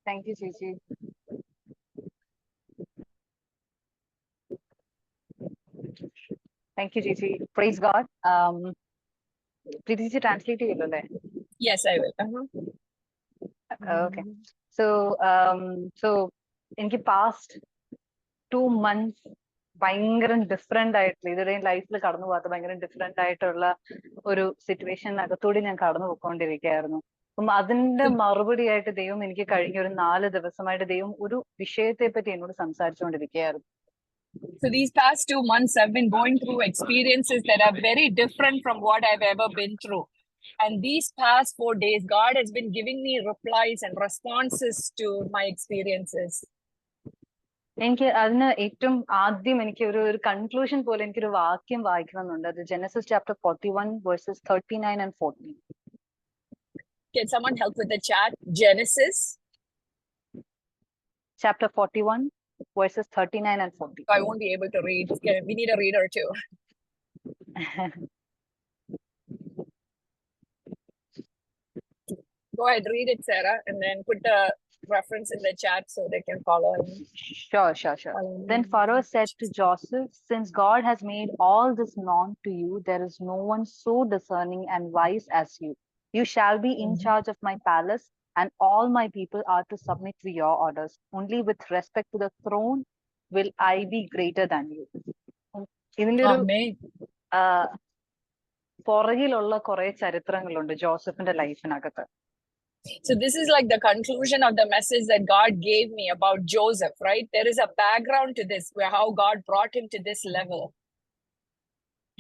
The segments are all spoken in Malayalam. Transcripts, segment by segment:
Thank you, Gigi. Thank you, Gigi. Praise God. Please translate it. Yes, I will. Okay. So എനിക്ക് past 2 months ഭയങ്കര ഡിഫറെന്റ് ആയിട്ടുള്ള ഇതുവരെയും ലൈഫിൽ കടന്നു പോകാത്ത ഭയങ്കര ഡിഫറെന്റ് ആയിട്ടുള്ള ഒരു സിറ്റുവേഷനകത്തൂടി ഞാൻ കടന്നു പോയിക്കൊണ്ടിരിക്കുകയായിരുന്നു. അപ്പം അതിന്റെ മറുപടി ആയിട്ട് ദൈവം എനിക്ക് കഴിഞ്ഞ ഒരു 4 ദിവസമായിട്ട് ദൈവം ഒരു വിഷയത്തെ പറ്റി എന്നോട് സംസാരിച്ചുകൊണ്ടിരിക്കുകയായിരുന്നു. So these past 2 months I've been going through experiences that are very different from what I've ever been through. And these past 4 days, God has been giving me replies and responses to my experiences. എനിക്ക് അതിന് ഏറ്റവും ആദ്യം എനിക്ക് ഒരു കൺക്ലൂഷൻ പോലെ എനിക്കൊരു വാക്യം വായിക്കണമെന്നുണ്ട്. അത് Genesis chapter 41 versus 39 and 14. Can someone help with the chat? Genesis chapter 41 verses 39 and 40. I won't be able to read. We need a reader too. Go ahead, read it, Sarah, and then put the reference in the chat so they can follow. Sure. Then Pharaoh said to Joseph, since God has made all this known to you, there is no one so discerning and wise as you. You shall be in charge of my palace, and all my people are to submit to your orders. Only with respect to the throne will I be greater than you. പുറകിലുള്ള കുറെ ചരിത്രങ്ങളുണ്ട് ജോസഫിന്റെ ലൈഫിനകത്ത്. So this is like the conclusion of the message that God gave me about Joseph, right? There is a background to this, where how God brought him to this level.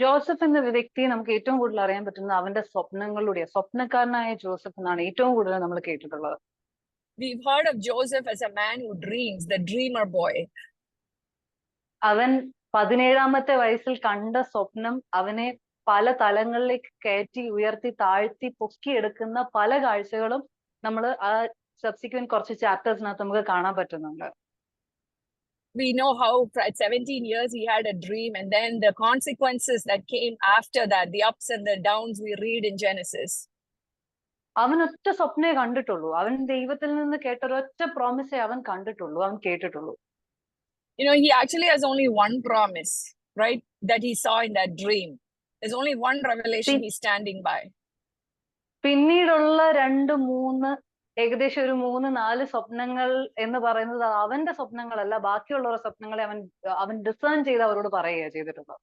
Joseph എന്ന വ്യക്തിയെ നമുക്ക് ഏറ്റവും കൂടുതൽ അറിയാൻ പറ്റുന്നത് അവന്റെ സ്വപ്നങ്ങളുടെ സ്വപ്നക്കാരനായ ജോസഫ് എന്നാണ് ഏറ്റവും കൂടുതൽ നമ്മൾ കേട്ടിട്ടുള്ളത്. We've heard of Joseph as a man who dreams, the dreamer boy. അവൻ 17-ാമത്തെ വയസ്സിൽ കണ്ട സ്വപ്നം അവനെ പല തലങ്ങളിലേക്ക് കയറ്റി ഉയർത്തി താഴ്ത്തി പൊക്കിയെടുക്കുന്ന പല കാഴ്ചകളും നമ്മൾ ആ സബ്സിക്വന്റ് കുറച്ച് ചാപ്റ്റേഴ്സിനകത്ത് നമുക്ക് കാണാൻ പറ്റുന്നുണ്ട്. We know how at 17 years he had a dream, and then the consequences that came after that, the ups and the downs we read in Genesis. അവൻ ഒറ്റ സ്വപ്നേ കണ്ടിട്ടുള്ളൂ. അവൻ ദൈവത്തിൽ നിന്ന് കേട്ട ഒരൊറ്റ പ്രോമിസേ അവൻ കണ്ടിട്ടുള്ളൂ, അവൻ കേട്ടിട്ടുള്ളൂ. You know, he actually has only one promise, right? That he saw in that dream. There's only one revelation he's standing by. പിന്നീടുള്ള 2-3 ഏകദേശം ഒരു 3-4 സ്വപ്നങ്ങൾ എന്ന് പറയുന്നത് അവന്റെ സ്വപ്നങ്ങളല്ല, ബാക്കിയുള്ളവരുടെ സ്വപ്നങ്ങളെ അവൻ ഡിസേൺ ചെയ്ത് അവരോട് പറയുകയാണ് ചെയ്തിട്ടുള്ളത്.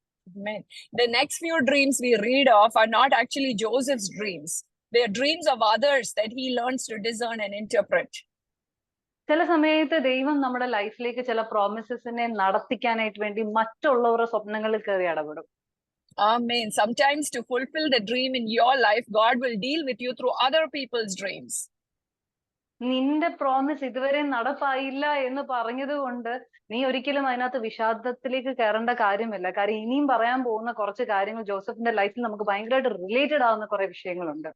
The next few dreams we read of are not actually Joseph's dreams. They are dreams of others that he learns to discern and interpret. ചില സമയത്ത് ദൈവം നമ്മുടെ ലൈഫിലേക്ക് ചില പ്രോമിസസിനെ നടത്തിക്കാനായിട്ട് വേണ്ടി മറ്റുള്ളവരുടെ സ്വപ്നങ്ങളിൽ കയറി ഇടപെടും. Amen. Sometimes to fulfill the dream in your life, God will deal with you through other people's dreams. നിന്റെ പ്രോമിസ് ഇതുവരെ നടപ്പായില്ല എന്ന് പറഞ്ഞത് കൊണ്ട് നീ ഒരിക്കലും അതിനകത്ത് വിഷാദത്തിലേക്ക് കയറേണ്ട കാര്യമില്ല. കാര്യം ഇനിയും പറയാൻ പോകുന്ന കുറച്ച് കാര്യങ്ങൾ ജോസഫിന്റെ ലൈഫിൽ നമുക്ക് ഭയങ്കരമായിട്ട് റിലേറ്റഡ് ആവുന്ന കുറെ വിഷയങ്ങളുണ്ട്.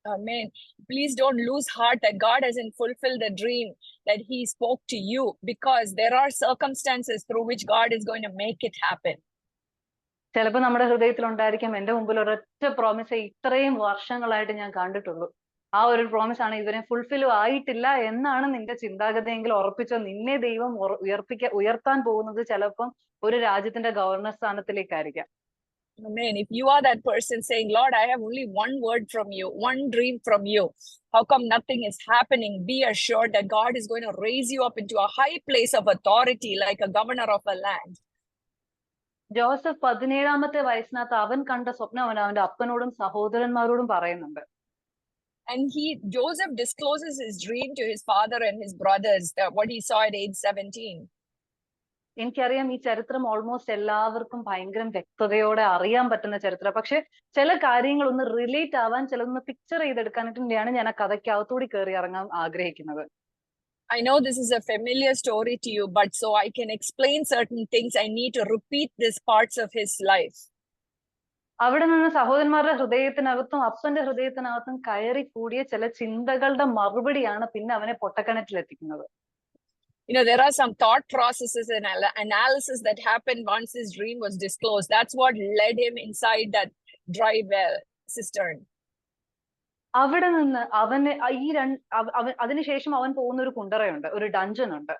Amen. Please don't lose heart that God hasn't fulfilled the dream that he spoke to you, because there are circumstances through which God is going to make it happen. ചിലപ്പോൾ നമ്മുടെ ഹൃദയത്തിൽ ഉണ്ടായിരിക്കും, എന്റെ മുമ്പിൽ ഒരൊറ്റ പ്രോമിസേ ഇത്രയും വർഷങ്ങളായിട്ട് ഞാൻ കണ്ടിട്ടുള്ളൂ, ആ ഒരു പ്രോമിസ് ആണ് ഇവരെ ഫുൾഫിൽ ആയിട്ടില്ല എന്നാണ് നിന്റെ ചിന്താഗതിയെങ്കിൽ ഉറപ്പിച്ചോ, നിന്നെ ദൈവം ഉയർത്താൻ പോകുന്നത് ചിലപ്പം ഒരു രാജ്യത്തിന്റെ governor സ്ഥാനത്തിലേക്കായിരിക്കാം. Amen. If you are that person saying, Lord, I have only one word from you, one dream from you, how come nothing is happening? Be assured that God is going to raise you up into a high place of authority, like a governor of a land. Joseph 17-ാമത്തെ വയസ്സിനകത്ത് അവൻ കണ്ട സ്വപ്നം അവൻ അവന്റെ അപ്പനോടും സഹോദരന്മാരോടും പറയുന്നുണ്ട്. And Joseph discloses his dream to his father and his brothers, what he saw at age 17. എനിക്കറിയാം ഈ ചരിത്രം ഓൾമോസ്റ്റ് എല്ലാവർക്കും ഭയങ്കര വ്യക്തതയോടെ അറിയാൻ പറ്റുന്ന ചരിത്രം. പക്ഷെ ചില കാര്യങ്ങൾ ഒന്ന് റിലേറ്റ് ആവാൻ, ചിലതൊന്ന് പിക്ചർ ചെയ്തെടുക്കാനായിട്ടാണ് ഞാൻ ആ കഥയ്ക്കകത്തൂടി കയറി ഇറങ്ങാൻ ആഗ്രഹിക്കുന്നത്. I know this is a familiar story to you, but so I can explain certain things, I need to repeat these parts of his life. അവിടെ നിന്ന് സഹോദരന്മാരുടെ ഹൃദയത്തിനകത്തും അപ്പന്റെ ഹൃദയത്തിനകത്തും കയറി കൂടിയ ചില ചിന്തകളുടെ മറുപടിയാണ് പിന്നെ അവനെ പൊട്ടക്കിണറ്റിലെത്തിക്കുന്നത്. You know, there are some thought processes and analysis that happened once his dream was disclosed. That's what led him inside that dry well cistern. അവിടെ നിന്ന് അവന് അതിനുശേഷം അവൻ പോകുന്ന ഒരു കുണ്ടറയുണ്ട്, ഒരു ഡഞ്ചൻ ഉണ്ട്.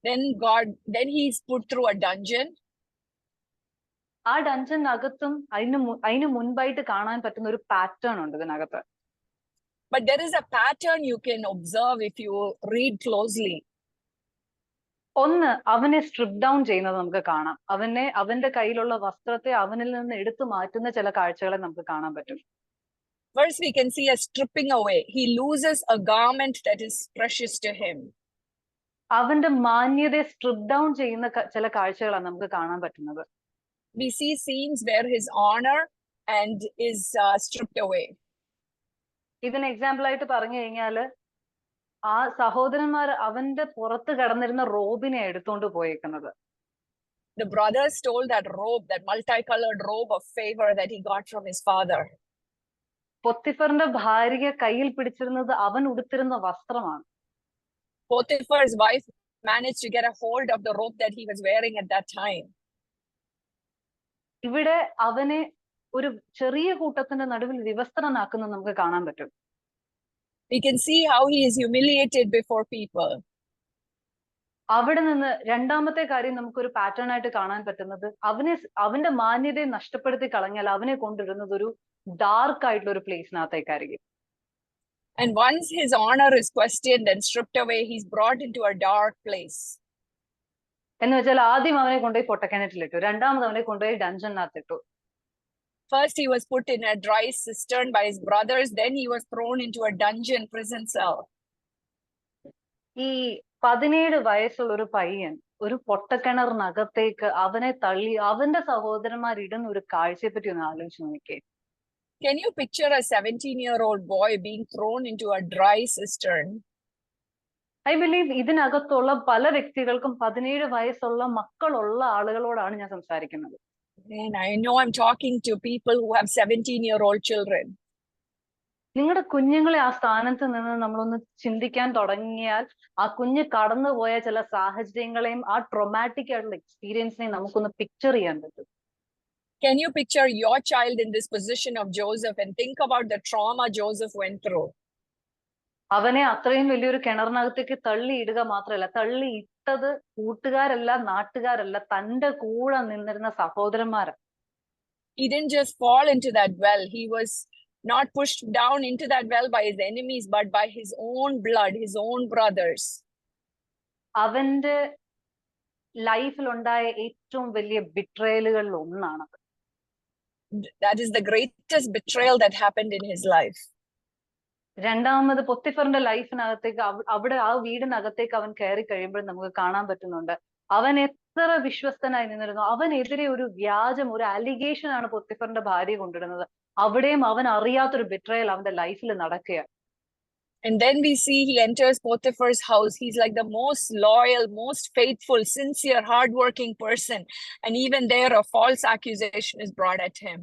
Then he's put through a dungeon. ആ ഡഞ്ചനകത്തും അതിന് മുൻപായിട്ട് കാണാൻ പറ്റുന്ന ഒരു പാറ്റേൺ ഉണ്ട് ഇതിനകത്ത്. But there is a pattern you can observe if you read closely. ഒന്ന്, അവനെ സ്ട്രിപ്പ് ഡൗൺ ചെയ്യുന്നത് നമുക്ക് കാണാം. അവന്റെ കയ്യിലുള്ള വസ്ത്രത്തെ അവനിൽ നിന്ന് എടുത്തു മാറ്റുന്ന ചില കാഴ്ചകളെ നമുക്ക് കാണാൻ പറ്റും. First, we can see a stripping away. He loses a garment that is precious to him. അവന്റെ മാന്യതയെ സ്ട്രിപ്പ് ഡൗൺ ചെയ്യുന്ന ചില കാഴ്ചകളാണ് നമുക്ക് കാണാൻ പറ്റുന്നത്. We see scenes where his honor and is stripped away. ഇതിന് എക്സാമ്പിൾ ആയിട്ട് പറഞ്ഞു കഴിഞ്ഞാല്, ആ സഹോദരന്മാർ അവന്റെ പുറത്ത് കിടന്നിരുന്ന റോബിനെ എടുത്തോണ്ട് പോയേക്കുന്നത്. The brothers stole that robe, that multicolored robe of favor that he got from his father. പൊത്തിഫറിന്റെ ഭാര്യയെ കയ്യിൽ പിടിച്ചിരുന്നത് അവൻ ഉടുത്തിരുന്ന വസ്ത്രമാണ്. Potiphar's wife managed to get a hold of the robe that he was wearing at that time. ഇവിടെ അവനെ ഒരു ചെറിയ കൂട്ടത്തിന്റെ നടുവിൽ വിവസ്ത്രനാക്കുന്നത് നമുക്ക് കാണാൻ പറ്റും. We can see how he is humiliated before people. അവിടെ നിന്ന് രണ്ടാമത്തെ കാര്യം നമുക്കൊരു പാറ്റേൺ ആയിട്ട് കാണാൻ പറ്റുന്നത്, അവന്റെ മാന്യതയെ നഷ്ടപ്പെടുത്തി കളഞ്ഞാൽ അവനെ കൊണ്ടിരുന്നത് ഒരു ഡാർക്ക് ആയിട്ടുള്ള ഒരു പ്ലേസിനകത്തേക്കായിരിക്കും. And once his honor is questioned and stripped away, he's brought into a dark place. എന്ന് വെച്ചാൽ ആദ്യം അവനെ കൊണ്ടുപോയി പൊട്ടക്കിണറ്റിലിട്ടു, രണ്ടാമത് അവനെ കൊണ്ടുപോയി ഡഞ്ചനകത്തിട്ടു. First he was put in a dry cistern by his brothers, then he was thrown into a dungeon prison cell. ഈ 17 വയസ്സുള്ള ഒരു പയ്യൻ ഒരു പൊട്ടക്കിണറിനകത്തേക്ക് അവനെ തള്ളി അവന്റെ സഹോദരന്മാർ ഇടുന്ന ഒരു കാഴ്ചയെ പറ്റി ഒന്ന് ആലോചിച്ച് നോക്കിയേ. Can you picture a 17-year-old boy being thrown into a dry cistern? I believe ഇതിനകത്തുള്ള പല വ്യക്തികൾക്കും 17 വയസ്സുള്ള മക്കളുള്ള ആളുകളോടാണ് ഞാൻ സംസാരിക്കുന്നത്. And I know I'm talking to people who have 17-year-old children. നിങ്ങളുടെ കുഞ്ഞുങ്ങളെ ആ സ്ഥാനത്ത് നിന്ന് നമ്മളൊന്ന് ചിന്തിക്കാൻ തുടങ്ങിയാൽ, ആ കുഞ്ഞ് കടന്നുപോയ ചില സാഹചര്യങ്ങളെയും ആ ട്രോമാറ്റിക് ആയിട്ടുള്ള എക്സ്പീരിയൻസിനെയും നമുക്കൊന്ന് പിക്ചർ ചെയ്യാൻ പറ്റും. Can you picture your child in this position of Joseph and think about the trauma Joseph went through? അവനെ അത്രയും വലിയൊരു കിണറിനകത്തേക്ക് തള്ളിയിടുക മാത്രമല്ല, തള്ളിയിട്ടത് കൂട്ടുകാരല്ല, നാട്ടുകാരല്ല, തന്റെ കൂടെ നിന്നിരുന്ന സഹോദരന്മാരാ. He didn't just fall into that well. He was not pushed down into that well by his enemies, but by his own blood, his own brothers. അവന്റെ ലൈഫിൽ ഉണ്ടായ ഏറ്റവും വലിയ ബിട്രയലുകളിൽ ഒന്നാണ്. That is the greatest betrayal that happened in his life. രണ്ടാമത് പൊത്തിഫറിന്റെ ലൈഫിനകത്തേക്ക് അവിടെ ആ വീടിനകത്തേക്ക് അവൻ കയറി കഴിയുമ്പോൾ നമുക്ക് കാണാൻ പറ്റുന്നുണ്ട്, അവൻ എത്ര വിശ്വസ്തനായി നിന്നിരുന്നു. അവനെതിരെ ഒരു വ്യാജം, ഒരു അലിഗേഷൻ ആണ് പൊത്തിഫറിന്റെ ഭാര്യ കൊണ്ടിടുന്നത്. അവിടെയും അവൻ അറിയാത്തൊരു ബിട്രയൽ അവന്റെ ലൈഫിൽ നടക്കുക. And then we see he enters Potiphar's house. He's like the most loyal, most faithful, sincere, hardworking person. And even there, a false accusation is brought at him.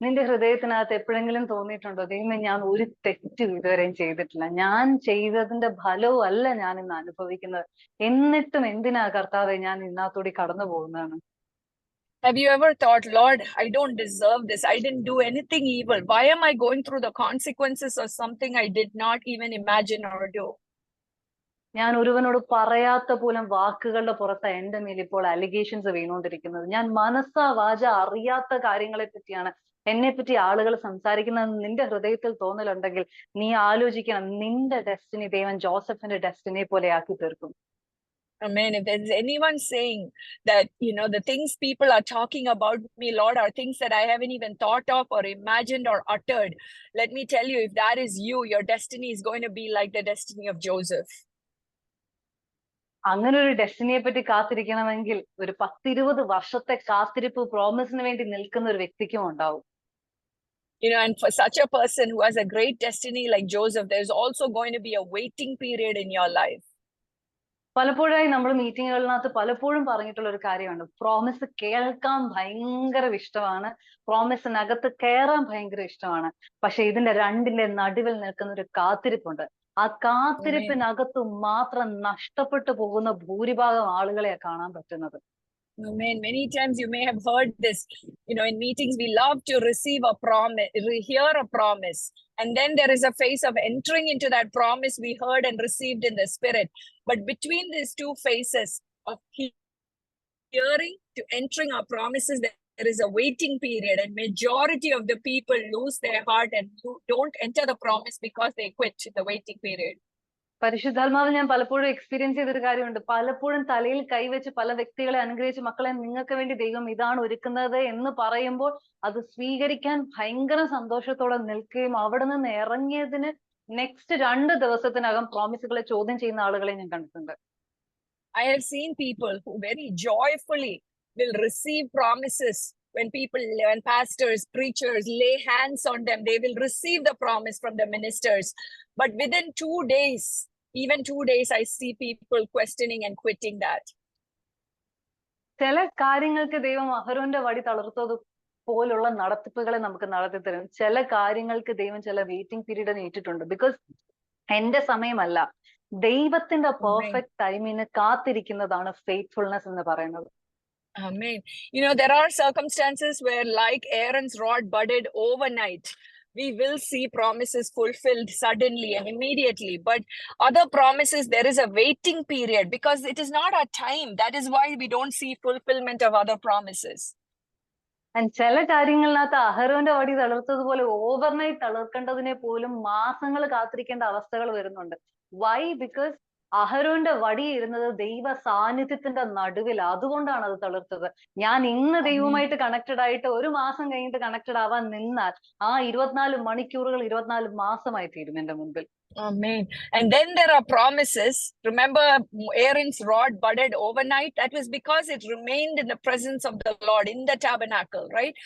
നിന്റെ ഹൃദയത്തിനകത്ത് എപ്പോഴെങ്കിലും തോന്നിയിട്ടുണ്ടോ, ദൈവമേ ഞാൻ ഒരു തെറ്റ് ഇതുവരെയും ചെയ്തിട്ടില്ല, ഞാൻ ചെയ്തതിന്റെ ഫലവും അല്ല ഞാൻ ഇന്ന് അനുഭവിക്കുന്നത്, എന്നിട്ടും എന്തിനാ കർത്താവെ ഞാൻ ഇതിനകത്തൂടി കടന്നു പോകുന്നതാണ്? Have you ever thought, Lord, I don't deserve this. I didn't do anything evil. Why am I going through the consequences of something I did not even imagine or do? ഞാൻ ഒരുവനോട് പറയാത്ത പോലും വാക്കുകളുടെ പുറത്ത് എന്റെ മേൽ ഇപ്പോൾ അലിഗേഷൻസ് വീണുകൊണ്ടിരിക്കുന്നത്. ഞാൻ മനസ്സാ വാച അറിയാത്ത കാര്യങ്ങളെ പറ്റിയാണ് എന്നെ പറ്റി ആളുകൾ സംസാരിക്കുന്നത്. നിന്റെ ഹൃദയത്തിൽ തോന്നലുണ്ടെങ്കിൽ നീ ആലോചിക്കണം, നിന്റെ ഡെസ്റ്റിനി ദൈവം ജോസഫിന്റെ ഡെസ്റ്റിനിയെ പോലെ ആക്കി തീർക്കും. Amen. If there's anyone saying that, the things people are talking about me, Lord, are things that I haven't even thought of or imagined or uttered, let me tell you, if that is you, your destiny is going to be like the destiny of Joseph. അങ്ങനെ ഒരു ഡെസ്റ്റിനിയെ പറ്റി കാത്തിരിക്കണമെങ്കിൽ ഒരു 10-20 വർഷത്തെ കാത്തിരിപ്പ് പ്രോമിസിന് വേണ്ടി നിൽക്കുന്ന ഒരു വ്യക്തിക്കും ഉണ്ടാവും. And for such a person who has a great destiny like Joseph, there's also going to be a waiting period in your life. പലപ്പോഴായി നമ്മൾ മീറ്റിങ്ങുകളിനകത്ത് പലപ്പോഴും പറഞ്ഞിട്ടുള്ള ഒരു കാര്യമാണ്, പ്രോമിസ് കേൾക്കാൻ ഭയങ്കര ഇഷ്ടമാണ്, പ്രോമിസിനകത്ത് കയറാൻ ഭയങ്കര ഇഷ്ടമാണ്, പക്ഷെ ഇതിന്റെ രണ്ടിന്റെ നടുവിൽ നിൽക്കുന്ന ഒരു കാത്തിരിപ്പുണ്ട്. ആ കാത്തിരിപ്പിനകത്ത് മാത്രം നഷ്ടപ്പെട്ടു പോകുന്ന ഭൂരിഭാഗം ആളുകളെയാ കാണാൻ പറ്റുന്നത്. Amen. Many times you may have heard this, in meetings, we love to receive a promise, hear a promise. And then there is a phase of entering into that promise we heard and received in the spirit. But between these two phases of hearing to entering our promises, there is a waiting period, and majority of the people lose their heart and don't enter the promise because they quit in the waiting period. പരിശുദ്ധാത്മാവ് ഞാൻ പലപ്പോഴും എക്സ്പീരിയൻസ് ചെയ്തൊരു കാര്യമുണ്ട്. പലപ്പോഴും തലയിൽ കൈവച്ച് പല വ്യക്തികളെ അനുഗ്രഹിച്ച്, മക്കളെ നിങ്ങൾക്ക് വേണ്ടി ദൈവം ഇതാണ് ഒരുക്കുന്നത് എന്ന് പറയുമ്പോൾ അത് സ്വീകരിക്കാൻ ഭയങ്കര സന്തോഷത്തോടെ നിൽക്കുകയും അവിടെ നിന്ന് ഇറങ്ങിയതിന് നെക്സ്റ്റ് 2 ദിവസത്തിനകം പ്രോമിസുകളെ ചോദ്യം ചെയ്യുന്ന ആളുകളെ ഞാൻ കണ്ടിട്ടുണ്ട്. I have seen people who very joyfully will receive promises when pastors, preachers lay hands on them, they will receive the promise from the ministers. But within 2 days, even 2 days, I see people questioning and quitting that. ചില കാര്യങ്ങൾക്ക് ദൈവം അഹരോന്റെ വടി തളർത്തത് പോലുള്ള നടത്തിപ്പുകളെ നമുക്ക് നടത്തി തരും. ചില കാര്യങ്ങൾക്ക് ദൈവം ചില വെയിറ്റിംഗ് പീരീഡ് ഇട്ടിട്ടുണ്ട്. ബിക്കോസ് എന്റെ സമയമല്ല, ദൈവത്തിന്റെ പെർഫെക്റ്റ് ടൈമിന് കാത്തിരിക്കുന്നതാണ് ഫെയ്ത്ത്ഫുൾനെസ് എന്ന് പറയുന്നത്. Amen. There are circumstances where, like Aaron's rod budded overnight, we will see promises fulfilled suddenly and immediately. But other promises, there is a waiting period because it is not our time. That is why we don't see fulfillment of other promises. And ചില കാര്യങ്ങളിനകത്ത് അഹരോന്റെ വടി തളർത്തതുപോലെ ഓവർനൈറ്റ് തളർക്കേണ്ടതിനെ പോലും മാസങ്ങൾ കാത്തിരിക്കേണ്ട അവസ്ഥകൾ വരുന്നുണ്ട്. വൈ? ബിക്കോസ് അഹരോന്റെ വടി ഇരുന്നത് ദൈവ സാന്നിധ്യത്തിന്റെ നടുവിൽ, അതുകൊണ്ടാണ് അത് തളർത്തത്. ഞാൻ ഇന്ന് ദൈവവുമായിട്ട് കണക്റ്റഡ് ആയിട്ട് 1 മാസം കഴിഞ്ഞിട്ട് കണക്റ്റഡ് ആവാൻ നിന്നാൽ ആ 24 മണിക്കൂറുകൾ 24 മാസമായി തീരും എന്റെ മുൻപിൽ. Amen. And then there are promises. Remember, Aaron's rod budded overnight. That was because it remained in the presence of the Lord in the tabernacle, right?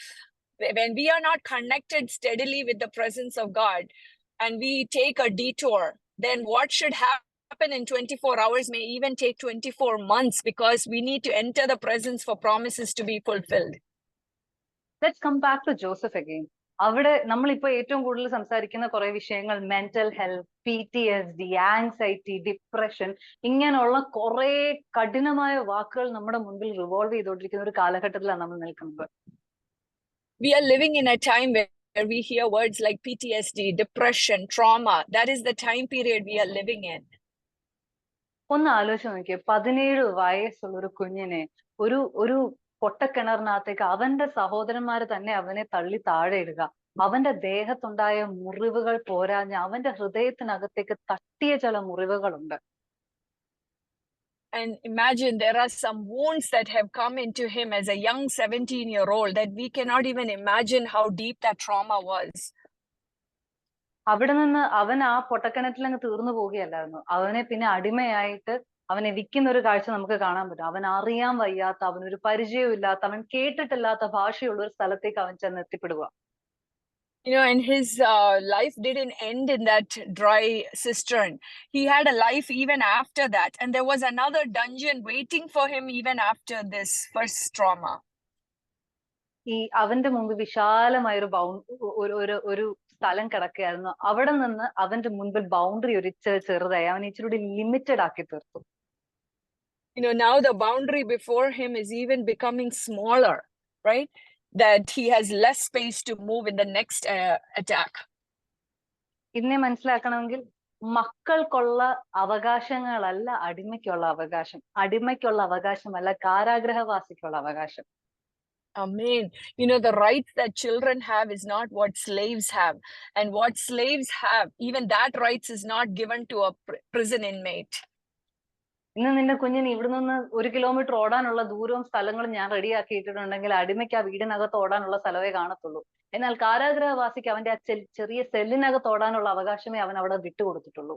When we are not connected steadily with the presence of God and we take a detour, then what should happen in 24 hours may even take 24 months because we need to enter the presence for promises to be fulfilled. Let's come back to Joseph again. അവിടെ നമ്മളിപ്പോ ഏറ്റവും കൂടുതൽ സംസാരിക്കുന്ന കുറെ വിഷയങ്ങൾ mental health, PTSD, anxiety, depression, ഇങ്ങനെയുള്ള കുറെ കഠിനമായ വാക്കുകൾ നമ്മുടെ മുൻപിൽ റിവോൾവ് ചെയ്തുകൊണ്ടിരിക്കുന്ന ഒരു കാലഘട്ടത്തിലാണ് നമ്മൾ നിൽക്കുന്നത്. We are living in a time where we hear words like PTSD, depression, trauma. That is the time period we are living in. ഒന്ന് ആലോചിച്ച് നോക്കിയേ, 17 വയസ്സുള്ള ഒരു കുഞ്ഞിനെ ഒരു പൊട്ടക്കിണറിനകത്തേക്ക് അവന്റെ സഹോദരന്മാര് തന്നെ അവനെ തള്ളി താഴെ ഇടുക, അവന്റെ ദേഹത്തുണ്ടായ മുറിവുകൾ പോരാഞ്ഞ് അവന്റെ ഹൃദയത്തിനകത്തേക്ക് തട്ടിയ ചില മുറിവുകളുണ്ട്. And imagine there are some wounds that have come into him as a young 17-year-old that we cannot even imagine how deep that trauma was. അവിടെ നിന്ന് അവൻ ആ പൊട്ടക്കിണറ്റിലങ്ങ് തീർന്നു പോവുകയല്ലായിരുന്നു. അവനെ പിന്നെ അടിമയായിട്ട് അവനെ വിൽക്കുന്ന ഒരു കാഴ്ച നമുക്ക് കാണാൻ പറ്റും. അവൻ അറിയാൻ വയ്യാത്ത, അവനൊരു പരിചയവും ഇല്ലാത്ത, അവൻ കേട്ടിട്ടില്ലാത്ത ഭാഷയുള്ള ഒരു സ്ഥലത്തേക്ക് അവൻ ചെന്ന് എത്തിപ്പെടുക. And his life didn't end in that dry cistern. He had a life even after that. And there was another dungeon waiting for him even after this first trauma. ഈ അവന്റെ മുമ്പ് വിശാലമായ ഒരു സ്ഥലം കിടക്കുകയായിരുന്നു. അവിടെ നിന്ന് അവന്റെ മുൻപിൽ ബൗണ്ടറി ഒരു ചെറുതായി, അവൻ ഇച്ചിരി ലിമിറ്റഡ് ആക്കി തീർത്തു. Now the boundary before him is even becoming smaller, right? That he has less space to move in the next attack. ഇതിനെ മനസ്സിലാക്കണമെങ്കിൽ മക്കൾക്കുള്ള അവകാശങ്ങളല്ല അടിമയ്ക്കുള്ള അവകാശം, അടിമയ്ക്കുള്ള അവകാശമല്ല കാരാഗ്രഹവാസിക്കുള്ള അവകാശം. Amen. The rights that children have is not what slaves have. And what slaves have, even that rights is not given to a prison inmate. ഇന്ന് നിന്റെ കുഞ്ഞിന് ഇവിടെ നിന്ന് 1 കിലോമീറ്റർ ഓടാനുള്ള ദൂരവും സ്ഥലങ്ങളും ഞാൻ റെഡിയാക്കിയിട്ടുണ്ടെങ്കിൽ അടിമയ്ക്ക് ആ വീടിനകത്ത് ഓടാനുള്ള സ്ഥലമേ കാണത്തുള്ളൂ. എന്നാൽ കാരാഗ്രഹവാസിക്ക് അവന്റെ ആ ചെറിയ സെല്ലിനകത്ത് ഓടാനുള്ള അവകാശമേ അവൻ അവിടെ വിട്ടുകൊടുത്തിട്ടുള്ളൂ.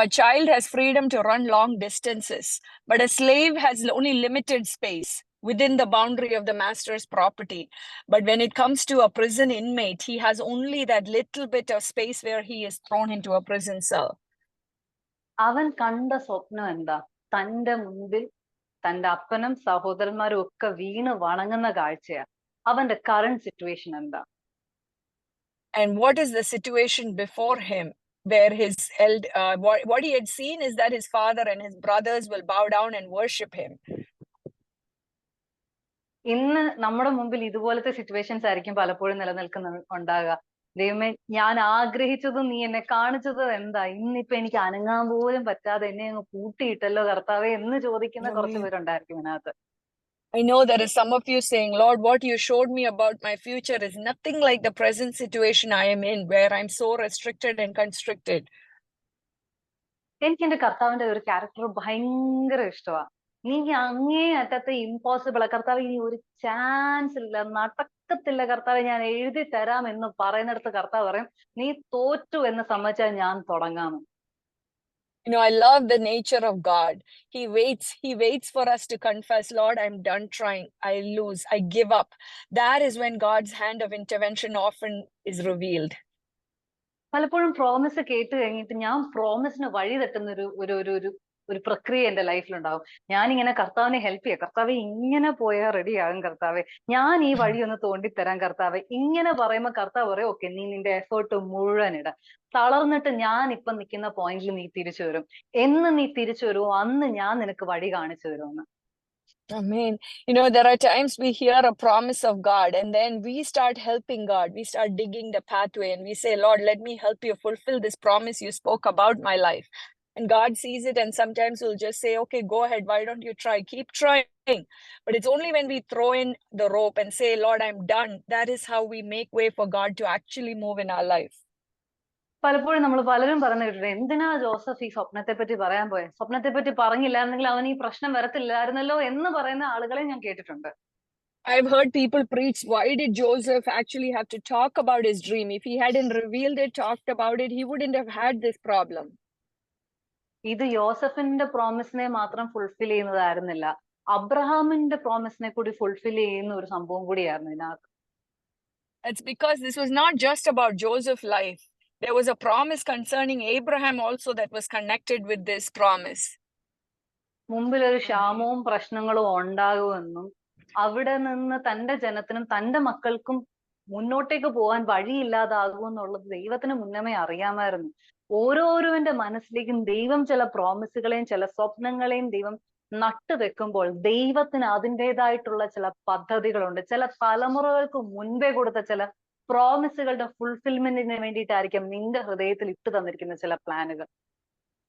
A child has freedom to run long distances, but a slave has only limited space within the boundary of the master's property. But when it comes to a prison inmate, he has only that little bit of space where he is thrown into a prison cell. അവൻ കണ്ട സ്വപ്നം എന്താ? തന്റെ മുൻപിൽ തന്റെ അപ്പനും സഹോദരന്മാരും ഒക്കെ വീണ് വണങ്ങുന്ന കാഴ്ചയാ. അവന്റെ കറന്റ് സിറ്റുവേഷൻ എന്താ? And what is the situation before him? Where his what he had seen is that his father and his brothers will bow down and worship him. ഇന്ന് നമ്മുടെ മുമ്പിൽ ഇതുപോലത്തെ സിറ്റുവേഷൻസ് ആയിരിക്കും പലപ്പോഴും ഉണ്ടാകുക. ദൈവമേ, ഞാൻ ആഗ്രഹിച്ചതും നീ എന്നെ കാണിച്ചതും എന്താ? ഇന്നിപ്പോ എനിക്ക് അനങ്ങാൻ പോലും പറ്റാതെ എന്നെ അങ്ങ് പൂട്ടിയിട്ടല്ലോ കർത്താവേ എന്ന് ചോദിക്കുന്ന കുറച്ച് Amen. പേരുണ്ടായിരിക്കും ഇതിനകത്ത്. I know there is some of you saying, Lord, what you showed me about my future is nothing like the present situation I am in, where I'm so restricted and constricted. എനിക്ക് എന്റെ കർത്താവിന്റെ ഒരു ക്യാരക്ടർ ഭയങ്കര ഇഷ്ടമാണ്. നീ അങ്ങേ അറ്റത്തെ ഇമ്പോസിബിൾ കർത്താവ്, ഇനി ഒരു ചാൻസ് ഇല്ല, നടക്കത്തില്ല കർത്താവ്, ഞാൻ എഴുതി തരാം എന്ന് പറയുന്നിടത്ത് കർത്താവ് പറയും, നീ തോറ്റു എന്ന് സമ്മതിച്ചാൽ ഞാൻ തുടങ്ങാമെന്ന്. You know, I love the nature of God. He waits for us to confess, Lord, I'm done trying, I lose, I give up. That is when God's hand of intervention often is revealed. പലപ്പോഴും പ്രോമിസ് കേട്ട് കഴിഞ്ഞിട്ട് ഞാൻ പ്രോമിസിന് വഴി തെറ്റുന്ന ഒരു ഒരു ഒരു ഒരു ഒരു പ്രക്രിയ എന്റെ ലൈഫിലുണ്ടാവും. ഞാനിങ്ങനെ കർത്താവിനെ ഹെൽപ്പ് ചെയ്യാം, കർത്താവെ ഇങ്ങനെ പോയാൽ റെഡിയാകും കർത്താവെ, ഞാൻ ഈ വഴി ഒന്ന് തോണ്ടിത്തരാം കർത്താവെ, ഇങ്ങനെ പറയുമ്പോ കർത്താവ് പറയും, ഓക്കെ നീ നിന്റെ എഫേർട്ട് മുഴുവൻ ഇട, തളർന്നിട്ട് ഞാൻ ഇപ്പൊ നിൽക്കുന്ന പോയിന്റിൽ നീ തിരിച്ചു വരും, എന്ന് നീ തിരിച്ചു വരുമോ അന്ന് ഞാൻ നിനക്ക് വഴി കാണിച്ചു തരുമെന്ന്. Amen. You know, there are times we hear a promise of God and then we start helping God. We start digging the pathway and we say, Lord, let me help you fulfill this promise you spoke about my life. And God sees it and sometimes will just say, okay, go ahead. Why don't you try? Keep trying. But it's only when we throw in the rope and say, Lord, I'm done. That is how we make way for God to actually move in our life. പലപ്പോഴും നമ്മൾ പലരും പറഞ്ഞു കേട്ടിട്ടുണ്ട്, എന്തിനാ ജോസഫ് ഈ സ്വപ്നത്തെ പറ്റി പറയാൻ പോയെ, സ്വപ്നത്തെ പറ്റി പറഞ്ഞില്ലായിരുന്നെങ്കിൽ അവൻ ഈ പ്രശ്നം വരത്തില്ലായിരുന്നല്ലോ എന്ന് പറയുന്ന ആളുകളെ ഞാൻ കേട്ടിട്ടുണ്ട്. I've heard people preach, why did Joseph actually have to talk about his dream? If he hadn't revealed it, talked about it, he wouldn't have had this problem. ഇത് യോസഫിന്റെ പ്രോമിസിനെ മാത്രം ഫുൾഫിൽ ചെയ്യുന്നതായിരുന്നില്ല, അബ്രഹാമിന്റെ പ്രോമിസിനെ കൂടി ഫുൾഫിൽ ചെയ്യുന്ന ഒരു സംഭവം കൂടിയായിരുന്നു ഇതിനകത്ത്. It's because this was not just about Joseph's life. There was a promise concerning Abraham also that was connected with this promise. മുമ്പിൽ ഒരു ക്ഷാമവും പ്രശ്നങ്ങളും ഉണ്ടാകുമെന്നും അവിടെ നിന്ന് തന്റെ ജനത്തിനും തന്റെ മക്കൾക്കും മുന്നോട്ടേക്ക് പോകാൻ വഴിയില്ലാതാകുമെന്നുള്ളത് ദൈവത്തിന് മുന്നമേ അറിയാമായിരുന്നു. ഓരോരുവന്റെ മനസ്സിലേക്കും ദൈവം ചില പ്രോമിസുകളെയും ചില സ്വപ്നങ്ങളെയും ദൈവം നട്ടുവെക്കുമ്പോൾ ദൈവത്തിന് അതിൻ്റെതായിട്ടുള്ള ചില പദ്ധതികളുണ്ട്. ചില തലമുറകൾക്ക് മുൻപേ കൊടുത്ത ചില പ്രോമിസുകളുടെ ഫുൾഫിൽമെന്റിന് വേണ്ടിയിട്ടായിരിക്കും നിന്റെ ഹൃദയത്തിൽ ഇട്ട് തന്നിരിക്കുന്ന ചില പ്ലാനുകൾ.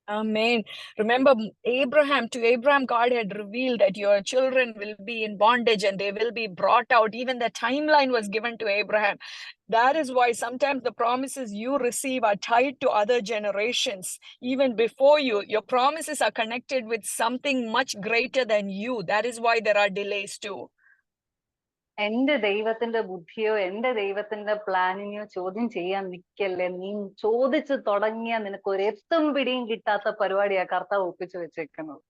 Amen. Remember, to Abraham, God had revealed that your children will be in bondage and they will be brought out. Even the timeline was given to Abraham. That is why sometimes the promises you receive are tied to other generations. Even before you, your promises are connected with something much greater than you. That is why there are delays too. എന്റെ ദൈവത്തിന്റെ ബുദ്ധിയോ എന്റെ ദൈവത്തിന്റെ പ്ലാനിനെയോ ചോദ്യം ചെയ്യാൻ നിൽക്കല്ലേ. നീ ചോദിച്ചു തുടങ്ങിയ നിനക്ക് ഒരു എത്തും പിടിയും കിട്ടാത്ത പരിപാടിയാ കർത്താവ് ഒപ്പിച്ചു വെച്ചേക്കുന്നത്.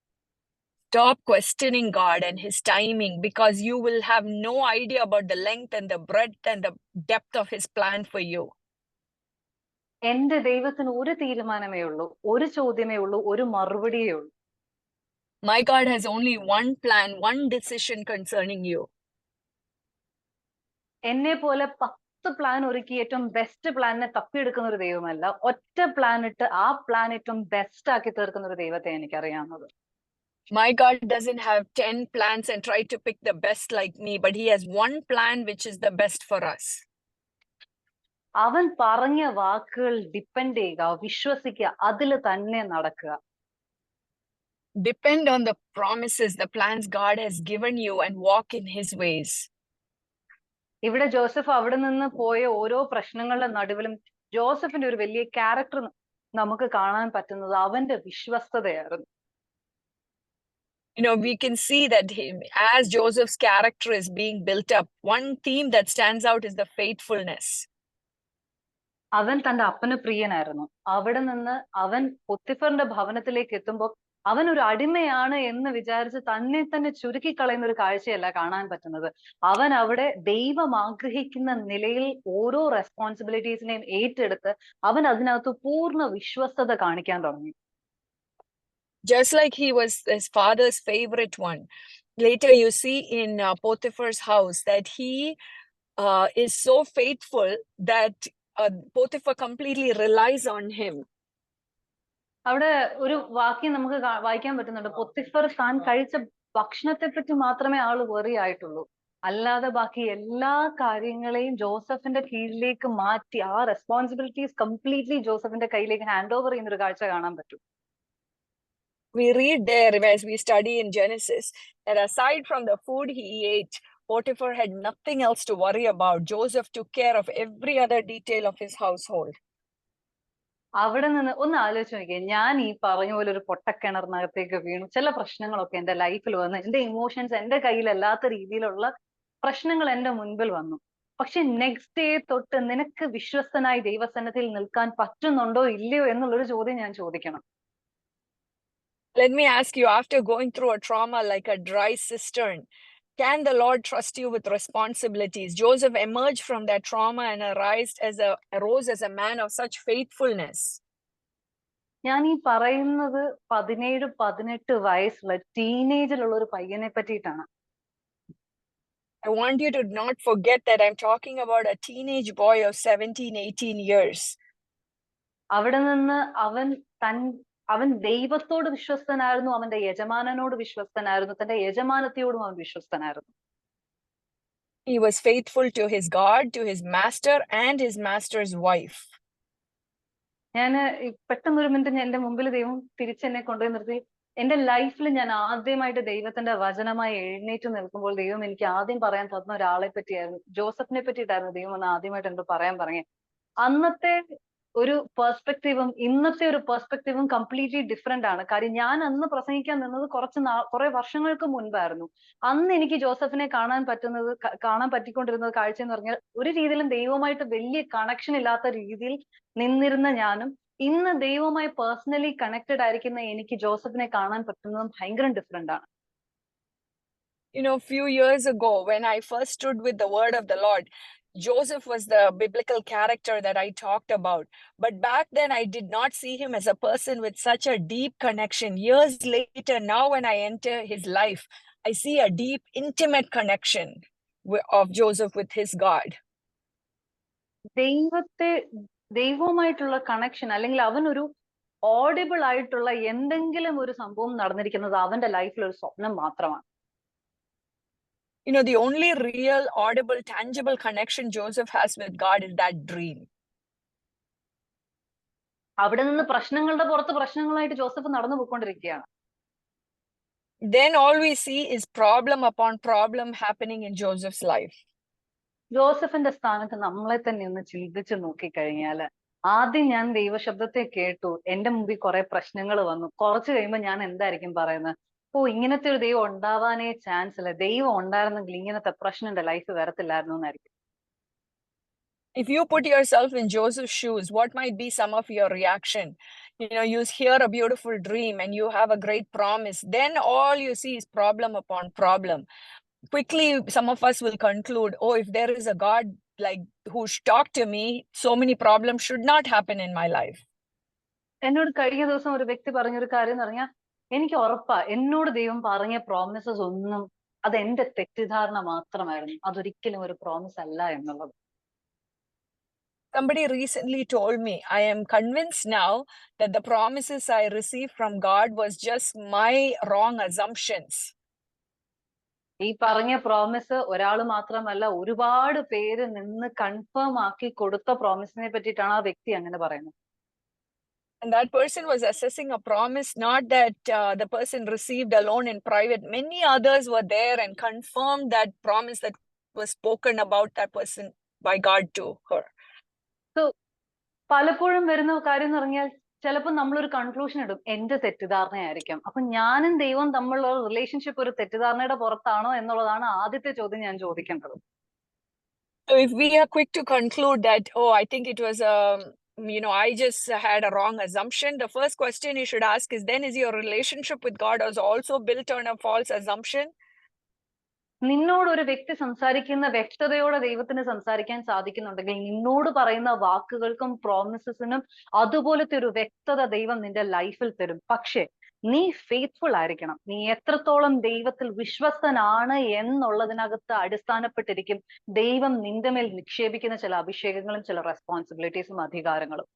Stop questioning God and his timing, because you will have no idea about the length and the breadth and the depth of his plan for you. എന്റെ ദൈവത്തിന് ഒരു തീരുമാനമേ ഉള്ളൂ, ഒരു ചോദ്യമേ ഉള്ളൂ, ഒരു മറുപടിയേ ഉള്ളൂ. My God has only one plan, one decision concerning you. എന്നെ പോലെ 10 പ്ലാൻ ഒരുക്കി ഏറ്റവും ബെസ്റ്റ് പ്ലാനിനെ തപ്പിയെടുക്കുന്ന ഒരു ദൈവമല്ല, ഒറ്റ പ്ലാൻ ഇട്ട് ആ പ്ലാൻ ഏറ്റവും ബെസ്റ്റ് ആക്കി തീർക്കുന്ന ഒരു ദൈവത്തെ എനിക്കറിയാവുന്നത്. My God doesn't have 10 plans and try to pick the best like me, but he has one plan which is the best for us. അവൻ പറഞ്ഞ വാക്കുകൾ ഡിപ്പെൻഡ് ചെയ്യുക, വിശ്വസിക്കുക, അതിൽ തന്നെ നടക്കുക. Depend on the promises, the plans God has given you, and walk in his ways. ഇവിടെ ജോസഫ് അവിടെ നിന്ന് പോയ ഓരോ പ്രശ്നങ്ങളുടെ നടുവിലും ജോസഫിന്റെ ഒരു വലിയ ക്യാരക്ടർ നമുക്ക് കാണാൻ പറ്റുന്നത് അവന്റെ വിശ്വസ്തതയായിരുന്നു. You know, we can see that as Joseph's character is being built up, one theme that stands out is the faithfulness. അവൻ തന്റെ അപ്പന് പ്രിയനായിരുന്നു. അവിടെ നിന്ന് അവൻ പൊത്തിഫറിന്റെ ഭവനത്തിലേക്ക് എത്തുമ്പോൾ അവൻ ഒരു അടിമയാണ് എന്ന് വിചാരിച്ച് തന്നെ ചുരുക്കിക്കളയുന്ന ഒരു കാഴ്ചയല്ല കാണാൻ പറ്റുന്നത്. അവൻ അവിടെ ദൈവം ആഗ്രഹിക്കുന്ന നിലയിൽ ഓരോ റെസ്പോൺസിബിലിറ്റീസിനെയും ഏറ്റെടുത്ത് അവൻ അതിനകത്ത് പൂർണ്ണ വിശ്വസ്തത കാണിക്കാൻ തുടങ്ങി. Just like he was his father's favorite one. Later you see in Potiphar's house that he is so faithful that Potiphar completely relies on him. അവിടെ ഒരു വാക്യം നമുക്ക് വായിക്കാൻ പറ്റുന്നുണ്ട്, പൊത്തിഫർ താൻ കഴിച്ച ഭക്ഷണത്തെ പറ്റി മാത്രമേ ആള് വെറി ആയിട്ടുള്ളൂ. അല്ലാതെ ബാക്കി എല്ലാ കാര്യങ്ങളെയും ജോസഫിന്റെ കീഴിലേക്ക് മാറ്റി ആ റെസ്പോൺസിബിലിറ്റീസ് കംപ്ലീറ്റ്ലി ജോസഫിന്റെ കയ്യിലേക്ക് ഹാൻഡ് ഓവർ ചെയ്യുന്ന ഒരു കാഴ്ച കാണാൻ പറ്റും. We read there as we study in Genesis that aside from the food he ate, Potiphar had nothing else to worry about. Joseph took care of every other detail of his household. അവിടെ നിന്ന് ഒന്ന് ആലോചിച്ച് നോക്കിയേ, ഞാൻ ഈ പറഞ്ഞ പോലെ ഒരു പൊട്ടക്കിണറിനകത്തേക്ക് വീണു, ചില പ്രശ്നങ്ങളൊക്കെ എന്റെ ലൈഫിൽ വന്നു, എന്റെ ഇമോഷൻസ് എന്റെ കയ്യിലല്ലാത്ത രീതിയിലുള്ള പ്രശ്നങ്ങൾ എന്റെ മുൻപിൽ വന്നു. പക്ഷെ നെക്സ്റ്റ് ഡേ തൊട്ട് നിനക്ക് വിശ്വസ്തനായി ദൈവസന്നിധിയിൽ നിൽക്കാൻ പറ്റുന്നുണ്ടോ ഇല്ലയോ എന്നുള്ളൊരു ചോദ്യം ഞാൻ ചോദിക്കണം. Let me ask you, after going through a trauma like a dry cistern, can the Lord trust you with responsibilities? Joseph emerged from that trauma and arose as a man of such faithfulness. ഞാൻ ഈ പറയുന്നത് 17-18 വയസ്സുള്ള ടീനേജിലുള്ള ഒരു പയ്യനെ പറ്റിയിട്ടാണ്. I want you to not forget that I'm talking about a teenage boy of 17-18 years. അവിടെ നിന്ന് അവൻ ദൈവത്തോട് വിശ്വസ്തനായിരുന്നു, അവന്റെ യജമാനനോട് വിശ്വസ്തനായിരുന്നു, തന്റെ യജമാനത്തിയോടും അവൻ വിശ്വസ്തനായിരുന്നു. He was faithful to his God, to his master, and his master's wife. ഞാൻ പെട്ടെന്നൊരു മിനിറ്റ് എന്റെ മുമ്പിൽ ദൈവം തിരിച്ചെന്നെ കൊണ്ടുപോയി നിർത്തി. എന്റെ ലൈഫിൽ ഞാൻ ആദ്യമായിട്ട് ദൈവത്തിന്റെ വചനമായി എഴുന്നേറ്റ് നിൽക്കുമ്പോൾ ദൈവം എനിക്ക് ആദ്യം പറയാൻ തന്ന ഒരാളെ പറ്റിയായിരുന്നു, ജോസഫിനെ പറ്റിയിട്ടായിരുന്നു ദൈവം എന്ന് ആദ്യമായിട്ട് എന്നോട് പറയാൻ പറഞ്ഞേ. അന്നത്തെ ഒരു പെർസ്പെക്റ്റീവും ഇന്നത്തെ ഒരു പെർസ്പെക്റ്റീവും കംപ്ലീറ്റ്ലി ഡിഫറെന്റ് ആണ്. കാര്യം ഞാൻ അന്ന് പ്രസംഗിക്കാൻ നിന്നത് കുറെ വർഷങ്ങൾക്ക് മുൻപായിരുന്നു. അന്ന് എനിക്ക് ജോസഫിനെ കാണാൻ പറ്റിക്കൊണ്ടിരുന്നത് കാഴ്ച എന്ന് പറഞ്ഞാൽ ഒരു രീതിയിലും ദൈവമായിട്ട് വലിയ കണക്ഷൻ ഇല്ലാത്ത രീതിയിൽ നിന്നിരുന്ന ഞാനും ഇന്ന് ദൈവവുമായി പേഴ്സണലി കണക്റ്റഡ് ആയിരിക്കുന്ന എനിക്ക് ജോസഫിനെ കാണാൻ പറ്റുന്നതും ഭയങ്കര ഡിഫറെന്റ് ആണ്. You know, a few years ago, when I first stood with the word of the Lord, Joseph was the biblical character that I talked about. But back then, I did not see him as a person with such a deep connection. Years later, now when I enter his life, I see a deep, intimate connection of Joseph with his God. ദൈവവുമായിട്ടുള്ള കണക്ഷൻ അല്ലെങ്കിൽ അവനൊരു ഓഡിബിൾ ആയിട്ടുള്ള എന്തെങ്കിലും ഒരു സംഭവം നടന്നിരിക്കുന്നത് അവന്റെ ലൈഫിൽ ഒരു സ്വപ്നം മാത്രമാണ്. You know, the only real, audible, tangible connection Joseph has with God is that dream. അവിടെ നിന്ന് പ്രശ്നങ്ങളുടെ പുറത്ത് പ്രശ്നങ്ങളായിട്ട് ജോസഫ് നടന്നു പോയിക്കൊണ്ടിരിക്കുകയാണ്. Then all we see is problem upon problem happening in Joseph's life. ജോസഫിന്റെ സ്ഥാനത്ത് നമ്മളെ തന്നെ ഒന്ന് ചിന്തിച്ചു നോക്കിക്കഴിഞ്ഞാല്, ആദ്യം ഞാൻ ദൈവശബ്ദത്തെ കേട്ടു, എന്റെ മുമ്പിൽ കുറെ പ്രശ്നങ്ങൾ വന്നു, കുറച്ച് കഴിയുമ്പോൾ ഞാൻ എന്തായിരിക്കും പറയുന്നത്? ഇങ്ങനത്തെ ഒരു ദൈവം ഉണ്ടാവാനേ ചാൻസ് ഇല്ല, ദൈവം ഉണ്ടായിരുന്നെങ്കിൽ ഇങ്ങനത്തെ പ്രശ്നം എന്റെ ലൈഫ് വരത്തില്ലായിരുന്നു എന്നായിരിക്കും. If you put yourself in Joseph's shoes, what might be some of your reaction? You know, you hear a beautiful dream and you have a great promise. Then all you see is problem upon problem. Quickly, some of us will conclude, oh, if there is a God like who talked to me, so many problems should not happen in my life. എന്നോട് കഴിഞ്ഞ ദിവസം ഒരു വ്യക്തി പറഞ്ഞൊരു കാര്യം എന്ന് പറഞ്ഞാൽ, എനിക്ക് ഉറപ്പാ എന്നോട് ദൈവം പറഞ്ഞ പ്രോമിസസ് ഒന്നും അത് എന്റെ തെറ്റിദ്ധാരണ മാത്രമായിരുന്നു, അതൊരിക്കലും ഒരു പ്രോമിസ് അല്ല എന്നുള്ളത്. Somebody recently told me, I am convinced now that the promises I received from God was just my wrong assumptions. ഈ പറഞ്ഞ പ്രോമിസ് ഒരാള് മാത്രമല്ല, ഒരുപാട് പേര് നിന്ന് കൺഫേം ആക്കി കൊടുത്ത പ്രോമിസിനെ പറ്റിയിട്ടാണ് ആ വ്യക്തി അങ്ങനെ പറയുന്നത്. And that person was assessing a promise, not that the person received alone in private. Many others were there and confirmed that promise that was spoken about that person by God to her. So, പലപ്പോഴും വരുന്ന കാര്യം എന്ന് പറഞ്ഞാൽ ചിലപ്പോൾ നമ്മളൊരു കൺക്ലൂഷൻ ഇടും, എന്റെ തെറ്റിദ്ധാരണയായിരിക്കാം. അപ്പൊ ഞാനും ദൈവം തമ്മിലുള്ള റിലേഷൻഷിപ്പ് ഒരു തെറ്റിദ്ധാരണയുടെ പുറത്താണോ എന്നുള്ളതാണ് ആദ്യത്തെ ചോദ്യം ഞാൻ ചോദിക്കേണ്ടത്. So if we are quick to conclude that, oh, I think it was I just had a wrong assumption, the first question you should ask is, then is your relationship with God also built on a false assumption? നിന്നോട് ഒരു വ്യക്തി സംസാരിക്കുന്ന വ്യക്തതയോടെ ദൈവത്തിന് സംസാരിക്കാൻ സാധിക്കുന്നുണ്ടെങ്കിൽ നിന്നോട് പറയുന്ന വാക്കുകൾക്കും പ്രോമിസസിനും അതുപോലത്തെ ഒരു വ്യക്തത ദൈവം നിന്റെ ലൈഫിൽ തരും. പക്ഷെ നീ ഫെയ്ത്ത്ഫുൾ ആയിരിക്കണം. നീ എത്രത്തോളം ദൈവത്തിൽ വിശ്വസ്തനാണ് എന്നുള്ളതിനകത്ത് അടിസ്ഥാനപ്പെട്ടിരിക്കും ദൈവം നിന്റെ മേൽ നിക്ഷേപിക്കുന്ന ചില അഭിഷേകങ്ങളും ചില റെസ്പോൺസിബിലിറ്റീസും അധികാരങ്ങളും.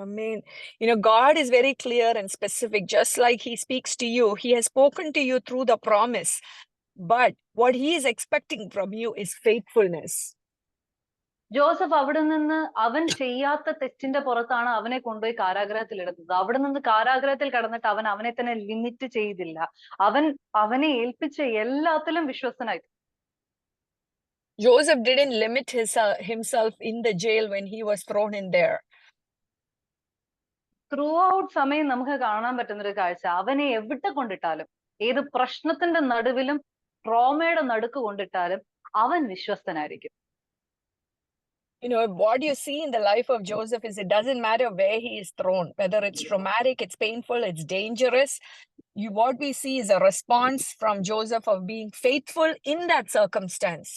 Amen. You know, God is very clear and specific. Just like he speaks to you, he has spoken to you through the promise. But what he is expecting from you is faithfulness. Joseph അവിടെ നിന്ന് അവൻ ചെയ്യാത്ത തെറ്റിന്റെ പുറത്താണ് അവനെ കൊണ്ടുപോയി കാരാഗ്രഹത്തിൽ ഇടുന്നത്. അവിടെ നിന്ന് കാരാഗ്രഹത്തിൽ കടന്നിട്ട് അവൻ അവനെ തന്നെ ലിമിറ്റ് ചെയ്തില്ല. അവനെ ഏൽപ്പിച്ച എല്ലാത്തിലും വിശ്വസ്തനായി. Joseph didn't limit himself in the jail when he was thrown in there. Through out സമയം നമുക്ക് കാണാൻ പറ്റുന്ന ഒരു കാഴ്ച, അവനെ എവിടെ കൊണ്ടിട്ടാലും, ഏത് പ്രശ്നത്തിന്റെ നടുവിലും ട്രോമയുടെ നടുക്ക് കൊണ്ടിട്ടാലും അവൻ വിശ്വസ്തനായിരിക്കും. You know, what you see in the life of Joseph is it doesn't matter where he is thrown, whether it's traumatic, it's painful, it's dangerous. What we see is a response from Joseph of being faithful in that circumstance.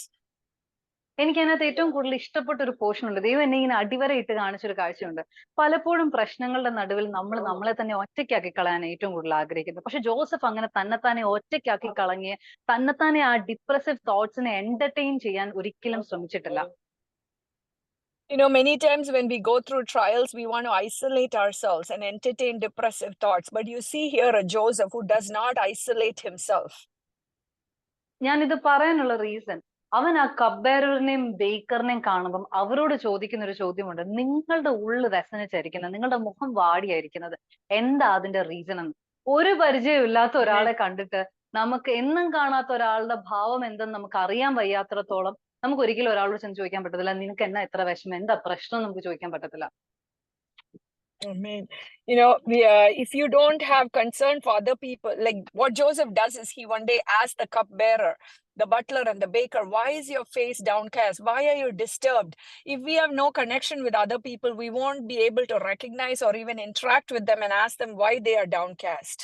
എനിക്ക് അതിനകത്ത് ഏറ്റവും കൂടുതൽ ഇഷ്ടപ്പെട്ട ഒരു പോർഷൻ ഉണ്ട്. ദൈവം എന്നെ ഇങ്ങനെ അടിവരയിട്ട് കാണിച്ചൊരു കാഴ്ചയുണ്ട്. പലപ്പോഴും പ്രശ്നങ്ങളുടെ നടുവിൽ നമ്മൾ നമ്മളെ തന്നെ ഒറ്റയ്ക്കാക്കി കളയാൻ ഏറ്റവും കൂടുതൽ ആഗ്രഹിക്കുന്നത്. പക്ഷെ ജോസഫ് അങ്ങനെ തന്നെത്താനെ ഒറ്റയ്ക്കാക്കി കളഞ്ഞ് തന്നെത്താനെ ആ ഡിപ്രസീവ് തോട്ട്സിനെ എന്റർടൈൻ ചെയ്യാൻ ഒരിക്കലും ശ്രമിച്ചിട്ടില്ല. You know, many times when we go through trials, we want to isolate ourselves and entertain depressive thoughts. But you see here a Joseph who does not isolate himself. ഞാനിത് പറയാനുള്ള റീസൺ, അവൻ ആ കബ്ബേറിനെയും ബേക്കറിനെയും കാണുമ്പം അവരോട് ചോദിക്കുന്ന ഒരു ചോദ്യമുണ്ട്. നിങ്ങളുടെ ഉള്ളു വ്യസനിച്ചായിരിക്കുന്നത്, നിങ്ങളുടെ മുഖം വാടിയായിരിക്കുന്നത്, എന്താ അതിന്റെ റീസൺ എന്ന്. ഒരു പരിചയവും ഇല്ലാത്ത ഒരാളെ കണ്ടിട്ട് നമുക്ക് എന്നും കാണാത്ത ഒരാളുടെ ഭാവം എന്തെന്ന് നമുക്ക് അറിയാൻ വയ്യാത്രത്തോളം നമുക്ക് ഒരിക്കലും ഒരാളോട് ചെന്ന് ചോദിക്കാൻ പറ്റത്തില്ല, നിനക്ക് എന്നാ എത്ര വിഷമം, എന്താ പ്രശ്നം നമുക്ക് ചോദിക്കാൻ പറ്റത്തില്ല. Amen. You know, if you don't have concern for other people, like what Joseph does is he one day asked the cupbearer, the butler and the baker, why is your face downcast? Why are you disturbed? If we have no connection with other people, we won't be able to recognize or even interact with them and ask them why they are downcast.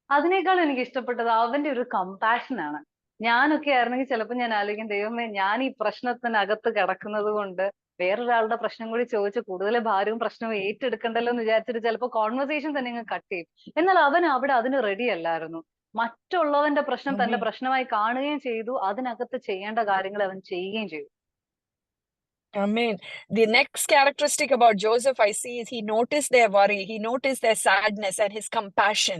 അതിനേക്കാൾ എനിക്ക് ഇഷ്ടപ്പെട്ടത് അവന്റെ ഒരു കമ്പാഷൻ ആണ്. ഞാനൊക്കെ ആയിരുന്നെങ്കിൽ ചിലപ്പോൾ ഞാൻ ആലോചിക്കും, ദൈവമേ ഞാൻ ഈ പ്രശ്നത്തിനകത്ത് കിടക്കുന്നത് കൊണ്ട് വേറൊരാളുടെ പ്രശ്നം കൂടി ചോദിച്ച് കൂടുതൽ ഭാരവും പ്രശ്നവും ഏറ്റെടുക്കണ്ടല്ലോ എന്ന് വിചാരിച്ചിട്ട് ചിലപ്പോൾ കോൺവെർസേഷൻ തന്നെ അങ്ങ് കട്ട് ചെയ്യും. എന്നാൽ അവൻ അവിടെ അതിന് റെഡി അല്ലായിരുന്നു. മറ്റുള്ളവന്റെ പ്രശ്നം തന്റെ പ്രശ്നമായി കാണുകയും ചെയ്തു, അതിനകത്ത് ചെയ്യേണ്ട കാര്യങ്ങൾ അവൻ ചെയ്യുകയും ചെയ്തു. Amen. The next characteristic about Joseph I see is he noticed their worry, he noticed their sadness and his compassion.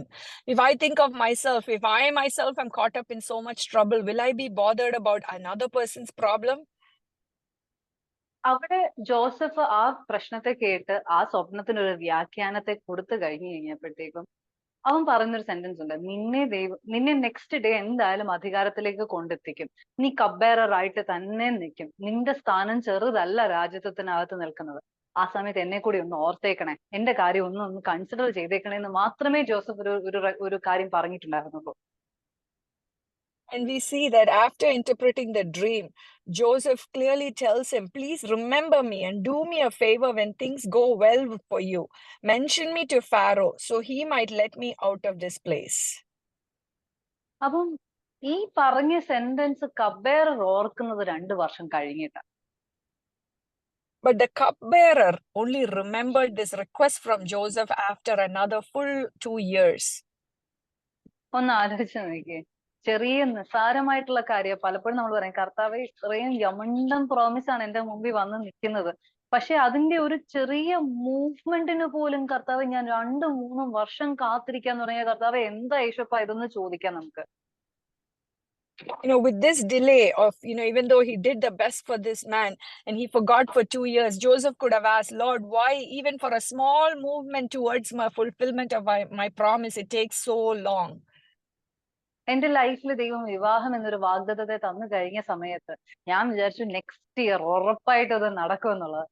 If I think of myself, if I myself am caught up in so much trouble, will I be bothered about another person's problem? അവിടെ ജോസഫ് ആ പ്രശ്നത്തെ കേട്ട് ആ സ്വപ്നത്തിനൊരു വ്യാഖ്യാനത്തെ കൊടുത്തു കഴിഞ്ഞപ്പോഴത്തേക്കും അവൻ പറഞ്ഞൊരു സെന്റൻസ് ഉണ്ട്, നിന്നെ നെക്സ്റ്റ് ഡേ എന്തായാലും അധികാരത്തിലേക്ക് കൊണ്ടെത്തിക്കും, നീ കബ്ബേററായിട്ട് തന്നെ നിൽക്കും, നിന്റെ സ്ഥാനം ചെറുതല്ല രാജ്യത്വത്തിനകത്ത് നിൽക്കുന്നത്, ആ സമയത്ത് എന്നെ കൂടി ഒന്ന് ഓർത്തേക്കണേ, എന്റെ കാര്യം ഒന്ന് കൺസിഡർ ചെയ്തേക്കണേ എന്ന് മാത്രമേ ജോസഫ് ഒരു കാര്യം പറഞ്ഞിട്ടുണ്ടായിരുന്നുള്ളൂ. And we see that after interpreting the dream, Joseph clearly tells him, please remember me and do me a favor when things go well for you. Mention me to Pharaoh so he might let me out of this place. അപ്പം ഈ പറഞ്ഞ സെന്റൻസ് കബ്ബേറർ ഓർക്കുന്നത് 2 വർഷം കഴിഞ്ഞിട്ടാണ്. But the cupbearer only remembered this request from Joseph after another full 2 years. ഒന്ന് ആലോചിച്ച് നോക്കിയേ, ചെറിയ നിസ്സാരമായിട്ടുള്ള കാര്യം പലപ്പോഴും നമ്മൾ പറയും, കർത്താവേ ഇത്രയും യമണ്ടൻ പ്രോമിസ് ആണ് എന്റെ മുമ്പിൽ വന്ന് നിൽക്കുന്നത്, പക്ഷെ അതിന്റെ ഒരു ചെറിയ മൂവ്മെന്റിന് പോലും കർത്താവ് ഞാൻ 2-3 വർഷം കാത്തിരിക്കാന്ന് പറഞ്ഞാൽ കർത്താവ് എന്താ യേശുപ്പ ഇതൊന്ന് ചോദിക്കാം നമുക്ക്. You know, with this delay of, you know, even though he did the best for this man and he forgot for 2 years, Joseph could have asked, Lord, why even for a small movement towards my fulfillment of my promise, it takes so long? എന്റെ ലൈഫിൽ ദൈവം വിവാഹം എന്നൊരു വാഗ്ദത്തത്തെ തന്നു കഴിഞ്ഞ സമയത്ത് ഞാൻ വിചാരിച്ചു നെക്സ്റ്റ് ഇയർ ഉറപ്പായിട്ട് അത് നടക്കുമെന്നുള്ളത്.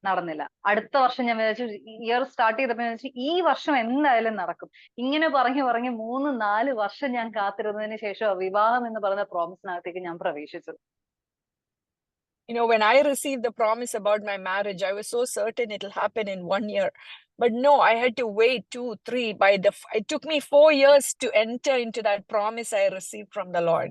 നടന്നില്ല. അടുത്ത വർഷം ഞാൻ വിചാരിച്ചു, ഇയർ സ്റ്റാർട്ട് ചെയ്തപ്പോൾ വിചാരിച്ചു ഈ വർഷം എന്തായാലും നടക്കും. ഇങ്ങനെ പറഞ്ഞ് 3-4 വർഷം ഞാൻ കാത്തിരുന്നതിന് ശേഷം വിവാഹം എന്ന് പറയുന്ന പ്രോമിസിനകത്തേക്ക് ഞാൻ പ്രവേശിച്ചത്. You know, when I received the promise about my marriage, I was so certain it'll happen in 1 year. But no, I had to wait 2-3. It took me 4 years to enter into that promise I received from the Lord.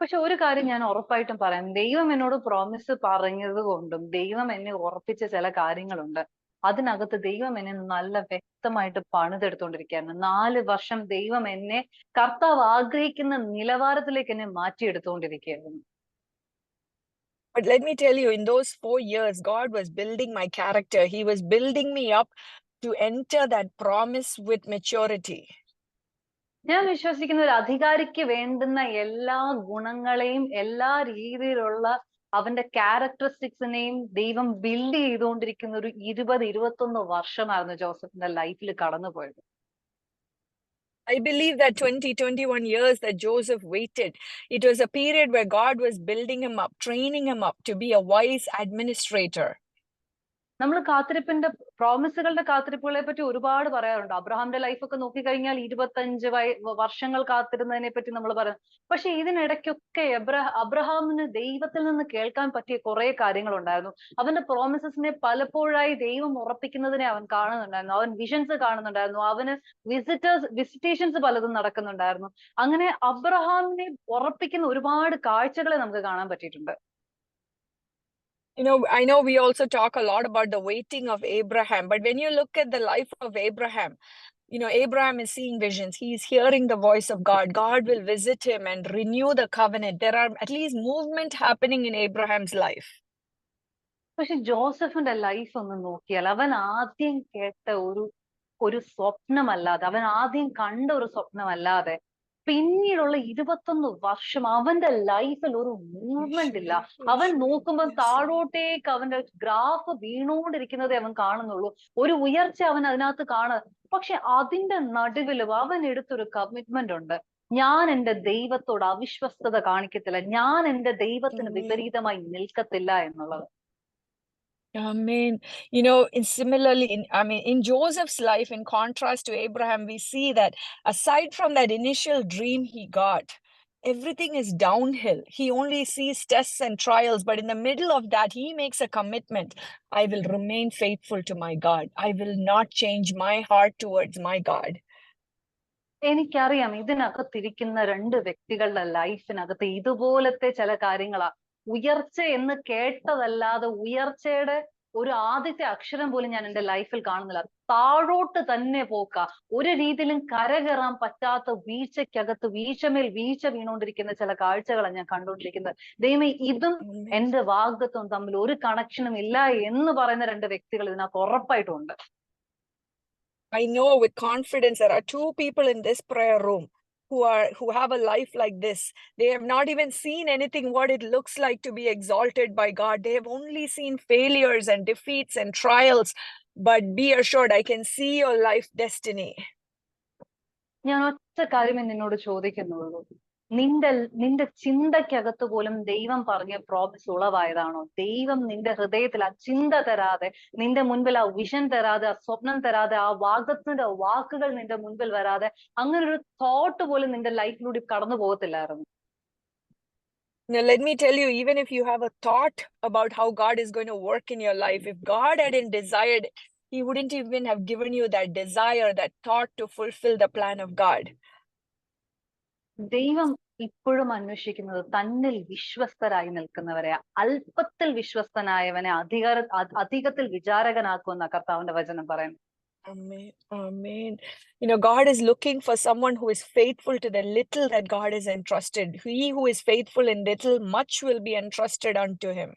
പക്ഷെ ഒരു കാര്യം ഞാൻ ഉറപ്പായിട്ടും പറയാം, ദൈവം എന്നോട് പ്രോമിസ് പറഞ്ഞത് കൊണ്ടും ദൈവം എന്നെ ഉറപ്പിച്ച ചില കാര്യങ്ങളുണ്ട്, അതിനകത്ത് ദൈവം എന്നെ നല്ല വ്യക്തമായിട്ട് പണിതെടുത്തോണ്ടിരിക്കുകയാണ്. 4 വർഷം ദൈവം എന്നെ കർത്താവ് ആഗ്രഹിക്കുന്ന നിലവാരത്തിലേക്ക് എന്നെ മാറ്റിയെടുത്തുകൊണ്ടിരിക്കുകയായിരുന്നു. But let me tell you, in those 4 years, God was building my character. He was building me up to enter that promise with maturity. ഞാൻ വിശ്വസിക്കുന്ന ഒരു അധികാരിക്ക് വേണ്ടുന്ന എല്ലാ ഗുണങ്ങളെയും എല്ലാ രീതിയിലുള്ള അവന്റെ ക്യാരക്ടറിസ്റ്റിക്സിനെയും ദൈവം ബിൽഡ് ചെയ്തുകൊണ്ടിരിക്കുന്ന ഒരു 20-21 വർഷമായിരുന്നു ജോസഫിന്റെ ലൈഫിൽ കടന്നുപോയത്. I believe that 21 years that Joseph waited, it was a period where God was building him up, training him up to be a wise administrator. നമ്മൾ കാത്തിരിപ്പിന്റെ പ്രോമിസുകളുടെ കാത്തിരിപ്പുകളെ പറ്റി ഒരുപാട് പറയാറുണ്ട്. അബ്രഹാമിന്റെ ലൈഫൊക്കെ നോക്കിക്കഴിഞ്ഞാൽ 25 വർഷങ്ങൾ കാത്തിരുന്നതിനെ പറ്റി നമ്മൾ പറയാം. പക്ഷെ ഇതിനിടയ്ക്കൊക്കെ അബ്രഹാമിന് ദൈവത്തിൽ നിന്ന് കേൾക്കാൻ പറ്റിയ കുറെ കാര്യങ്ങളുണ്ടായിരുന്നു. അവന്റെ പ്രോമിസസിനെ പലപ്പോഴായി ദൈവം ഉറപ്പിക്കുന്നതിനെ അവൻ കാണുന്നുണ്ടായിരുന്നു. അവൻ വിഷൻസ് കാണുന്നുണ്ടായിരുന്നു. അവന് വിസിറ്റേഷൻസ് പലതും നടക്കുന്നുണ്ടായിരുന്നു. അങ്ങനെ അബ്രഹാമിനെ ഉറപ്പിക്കുന്ന ഒരുപാട് കാഴ്ചകളെ നമുക്ക് കാണാൻ പറ്റിയിട്ടുണ്ട്. I know we also talk a lot about the waiting of Abraham, but when you look at the life of Abraham, Abraham is seeing visions. He is hearing the voice of God. God will visit him and renew the covenant. There are at least movement happening in Abraham's life. പക്ഷെ ജോസഫിന്റെ ലൈഫ് ഒന്ന് നോക്കിയാൽ അവൻ ആദ്യം കേട്ട ഒരു സ്വപ്നമല്ലാതെ, അവൻ ആദ്യം കണ്ട ഒരു സ്വപ്നമല്ലാതെ പിന്നീടുള്ള 21 വർഷം അവന്റെ ലൈഫിൽ ഒരു മൂവ്മെന്റ് ഇല്ല. അവൻ നോക്കുമ്പോൾ താഴോട്ടേക്ക് അവന്റെ ഗ്രാഫ് വീണുകൊണ്ടിരിക്കുന്നതേ അവൻ കാണുന്നുള്ളൂ. ഒരു ഉയർച്ച അവൻ അതിനകത്ത് പക്ഷെ അതിന്റെ നടുവിലും അവൻ എടുത്തൊരു കമ്മിറ്റ്മെന്റ് ഉണ്ട്. ഞാൻ എന്റെ ദൈവത്തോട് അവിശ്വസ്തത കാണിക്കത്തില്ല, ഞാൻ എന്റെ ദൈവത്തിന് വിപരീതമായി നിൽക്കത്തില്ല എന്നുള്ളത്. Amen. In Joseph's life, in contrast to Abraham, we see that aside from that initial dream he got, everything is downhill. He only sees tests and trials, but in the middle of that, he makes a commitment. I will remain faithful to my God. I will not change my heart towards my God. എനിക്കറിയാം ഇതിനകത്തിരിക്കുന്ന 2 വ്യക്തികളുടെ ലൈഫിനകത്ത് ഇതുപോലത്തെ ചില കാര്യങ്ങളാ. ഉയർച്ച എന്ന് കേട്ടതല്ലാതെ ഉയർച്ചയുടെ ഒരു ആദ്യത്തെ അക്ഷരം പോലും ഞാൻ എന്റെ ലൈഫിൽ കാണുന്നില്ല. താഴോട്ട് തന്നെ പോക്ക. ഒരു രീതിയിലും കരകയറാൻ പറ്റാത്ത വീഴ്ചയ്ക്കകത്ത് വീഴ്ചമേൽ വീഴ്ച വീണുകൊണ്ടിരിക്കുന്ന ചില കാഴ്ചകളാണ് ഞാൻ കണ്ടുകൊണ്ടിരിക്കുന്നത്. ദൈവമേ, ഇതും എന്റെ വാഗ്ദത്വം തമ്മിൽ ഒരു കണക്ഷനും ഇല്ല എന്ന് പറയുന്ന 2 വ്യക്തികൾ ഇതിനകത്ത് ഉറപ്പായിട്ടുണ്ട്. I know with confidence there are 2 people in this prayer room who have a life like this. They have not even seen anything what it looks like to be exalted by God. They have only seen failures and defeats and trials. But be assured, I can see your life destiny. ഞാൻ ഒറ്റ കാര്യമേ നിന്നോട് ചോദിക്കുന്നുള്ളൂ. നിന്റെ ചിന്തയ്ക്കകത്ത് പോലും ദൈവം പറഞ്ഞ പ്രോമിസ് ഉളവായതാണോ? ദൈവം നിന്റെ ഹൃദയത്തിൽ ആ ചിന്ത തരാതെ, നിന്റെ മുൻപിൽ ആ വിഷൻ തരാതെ, ആ സ്വപ്നം തരാതെ, ആ വാഗ്ദത്തത്തിന്റെ വാക്കുകൾ നിന്റെ മുൻപിൽ വരാതെ അങ്ങനെ ഒരു തോട്ട് പോലും നിന്റെ ലൈഫിലൂടെ കടന്നു പോകത്തില്ലായിരുന്നു. Now, let me tell you, even if you have a thought about how God is going to work in your life, if God hadn't desired it, he wouldn't even have given you that desire, that thought to fulfill the plan of God. ദൈവം ഇപ്പോഴും അന്വേഷിക്കുന്നത് തന്നിൽ വിശ്വസ്തരായി നിൽക്കുന്നവരെ. അല്പത്തിൽ വിശ്വസ്തനായവനെ അധികത്തിൽ വിചാരകനാക്കുമെന്ന കർത്താവിന്റെ വചനം പറയുന്നു. Amen. Amen. God is looking for someone who is faithful to the little that God has entrusted. He who is faithful in little, much will be entrusted unto him.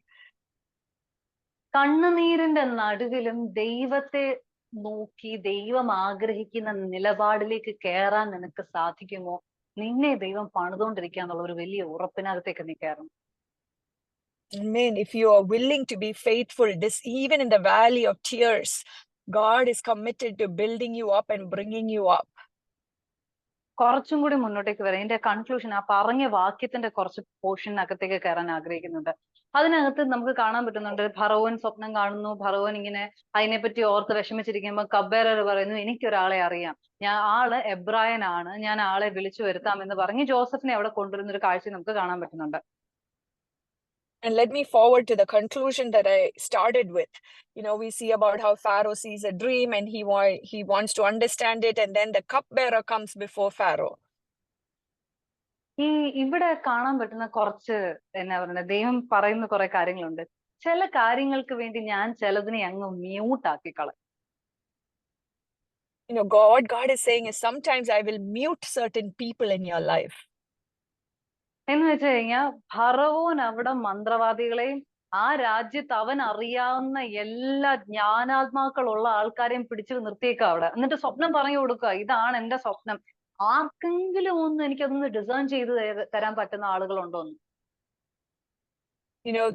കണ്ണുനീരിന്റെ നടുവിലും ദൈവത്തെ നോക്കി ദൈവം ആഗ്രഹിക്കുന്ന നിലപാടിലേക്ക് കയറാൻ നിനക്ക് സാധിക്കുമോ? നിന്നെ ദൈവം പണിതുകൊണ്ടിരിക്കാന്നുള്ള ഒരു വലിയ ഉറപ്പിനകത്തേക്ക് നീ കയറണം. Amen. If you are willing to be faithful, even in the valley of tears, God is committed to building you up and bringing you up. കുറച്ചും കൂടി മുന്നോട്ടേക്ക് വരാം. ഇതിന്റെ കൺക്ലൂഷൻ, ആ പറഞ്ഞ വാക്യത്തിന്റെ കുറച്ച് പോർഷനകത്തേക്ക് കയറാൻ ആഗ്രഹിക്കുന്നുണ്ട്. അതിനകത്ത് നമുക്ക് കാണാൻ പറ്റുന്നുണ്ട്, ഫറവോൻ സ്വപ്നം കാണുന്നു. ഫറവോൻ ഇങ്ങനെ അതിനെപ്പറ്റി ഓർത്ത് വിഷമിച്ചിരിക്കുമ്പോൾ കബ്ബേരർ പറയുന്നു, എനിക്കൊരാളെ അറിയാം, ആള് എബ്രായനാണ്, ഞാൻ ആളെ വിളിച്ചു വരുത്താം എന്ന് പറഞ്ഞ് ജോസഫിനെ അവിടെ കൊണ്ടുവരുന്ന ഒരു കാഴ്ച നമുക്ക് കാണാൻ പറ്റുന്നുണ്ട്. And let me forward to the conclusion that I started with. We see about how Pharaoh sees a dream and he wants to understand it, and then the cupbearer comes before Pharaoh. ഇവിടെ കാണാൻ പറ്റുന്ന കുറച്ച് എന്നാ പറയുന്നത്, ദൈവം പറയുന്ന കുറെ കാര്യങ്ങളുണ്ട്. ചില കാര്യങ്ങൾക്ക് വേണ്ടി ഞാൻ ചിലതിനെ അങ്ങ് mute ആക്കിക്കളയും. God is saying is sometimes I will mute certain people in your life. എന്ന് വെച്ച് കഴിഞ്ഞാൽ ഫറവോൻ അവിടെ മന്ത്രവാദികളെയും ആ രാജ്യത്ത് അവൻ അറിയാവുന്ന എല്ലാ ജ്ഞാനാത്മാക്കളുള്ള ആൾക്കാരെയും പിടിച്ചു നിർത്തിയേക്കുക അവിടെ. എന്നിട്ട് സ്വപ്നം പറഞ്ഞു കൊടുക്കുക, ഇതാണ് എന്റെ സ്വപ്നം, ആർക്കെങ്കിലും ഒന്ന് എനിക്കതൊന്ന് ഡിസേൺ ചെയ്ത് തരാൻ പറ്റുന്ന ആളുകളുണ്ടോന്ന്? You know,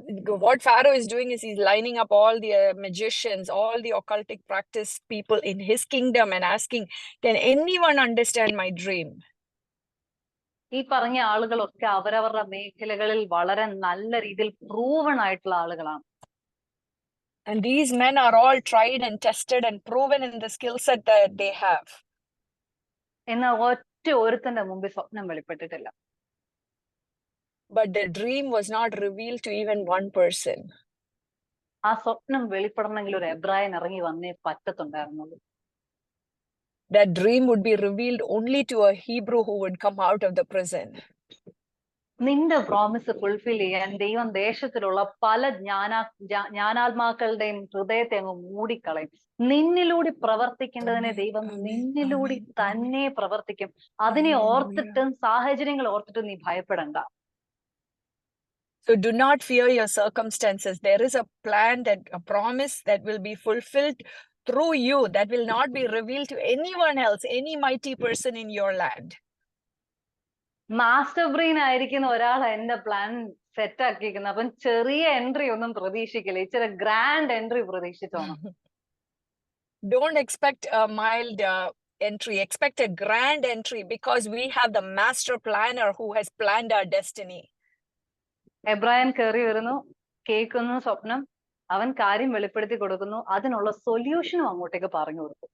what Pharaoh is doing is he's lining up all the magicians, all the occultic practice people in his kingdom and asking, can anyone understand my dream? ഈ പറഞ്ഞ ആളുകളൊക്കെ അവരവരുടെ മേഖലകളിൽ വളരെ നല്ല രീതിയിൽ പ്രൂവൺ ആയിട്ടുള്ള ആളുകളാണ്. And these men are all tried and tested and proven in the skill set that they have. എന്നാൽ ഒറ്റ ഒരുത്തന്റെ മുമ്പിൽ സ്വപ്നം വെളിപ്പെട്ടിട്ടില്ല. But the dream was not revealed to even one person. ആ സ്വപ്നം വെളിപ്പെടണമെങ്കിൽ ഒരു എബ്രായൻ ഇറങ്ങി വന്നേ പറ്റത്തുണ്ടായിരുന്നുള്ളൂ. That dream would be revealed only to a Hebrew who would come out of the prison. നിന്റെ പ്രോമിസ് ഫുൾഫിൽ ചെയ്യാൻ ദൈവം ദേശത്തിലുള്ള പല ജ്ഞാനാത്മാക്കളുടെയും ഹൃദയത്തെ അങ്ങ് മൂടിക്കളയും. നിന്നിലൂടെ പ്രവർത്തിക്കേണ്ടതിനെ ദൈവം നിന്നിലൂടെ തന്നെ പ്രവർത്തിക്കും. അതിനെ ഓർത്തിട്ടും സാഹചര്യങ്ങൾ ഓർത്തിട്ടും നീ ഭയപ്പെടണ്ട. So do not fear your circumstances. There is a plan, that a promise that will be fulfilled through you, that will not be revealed to anyone else, any mighty person in your land. Master brain ആയിരിക്കുന്ന ഒരാൾ എന്റെ പ്ലാൻ സെറ്റ് ആക്കിയിരിക്കുന്നത്. അപ്പം ചെറിയ എൻട്രി ഒന്നും പ്രതീക്ഷിക്കില്ല, ഇച്ചിരി ഗ്രാൻഡ് എൻട്രി പ്രതീക്ഷിച്ചോണം. Don't expect a mild entry, expect a grand entry, because we have the master planner who has planned our destiny. എബ്രായൻ കയറി വരുന്നു, കേൾക്കുന്നു സ്വപ്നം, അവൻ കാര്യം വെളിപ്പെടുത്തി കൊടുക്കുന്നു, അതിനുള്ള സൊല്യൂഷനും അങ്ങോട്ടേക്ക് പറഞ്ഞു കൊടുക്കും.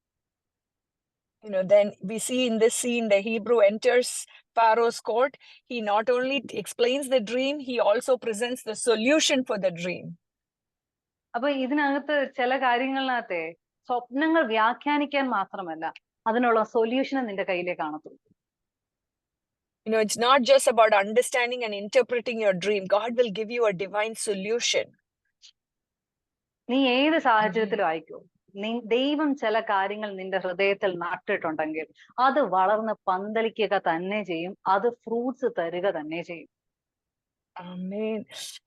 You know, then we see in this scene, the Hebrew enters Pharaoh's court. He not only explains the dream, he also presents the solution for the dream. അപ്പൊ ഇതിനകത്ത് ചില കാര്യങ്ങളിനകത്തെ സ്വപ്നങ്ങൾ വ്യാഖ്യാനിക്കാൻ മാത്രമല്ല, അതിനുള്ള സൊല്യൂഷൻ നിന്റെ കയ്യിലേക്ക് കാണത്തുള്ളൂ. You know, it's not just about understanding and interpreting your dream. God will give you a divine solution. നീ ഏത് സാഹചര്യത്തിലും ആയിക്കോ, ദൈവം ചില കാര്യങ്ങൾ നിന്റെ ഹൃദയത്തിൽ നട്ടിട്ടുണ്ടെങ്കിൽ അത് വളർന്ന് പന്തലിക്കുക തന്നെ ചെയ്യും, അത് ഫ്രൂട്ട്സ് തരിക തന്നെ ചെയ്യും. Amen.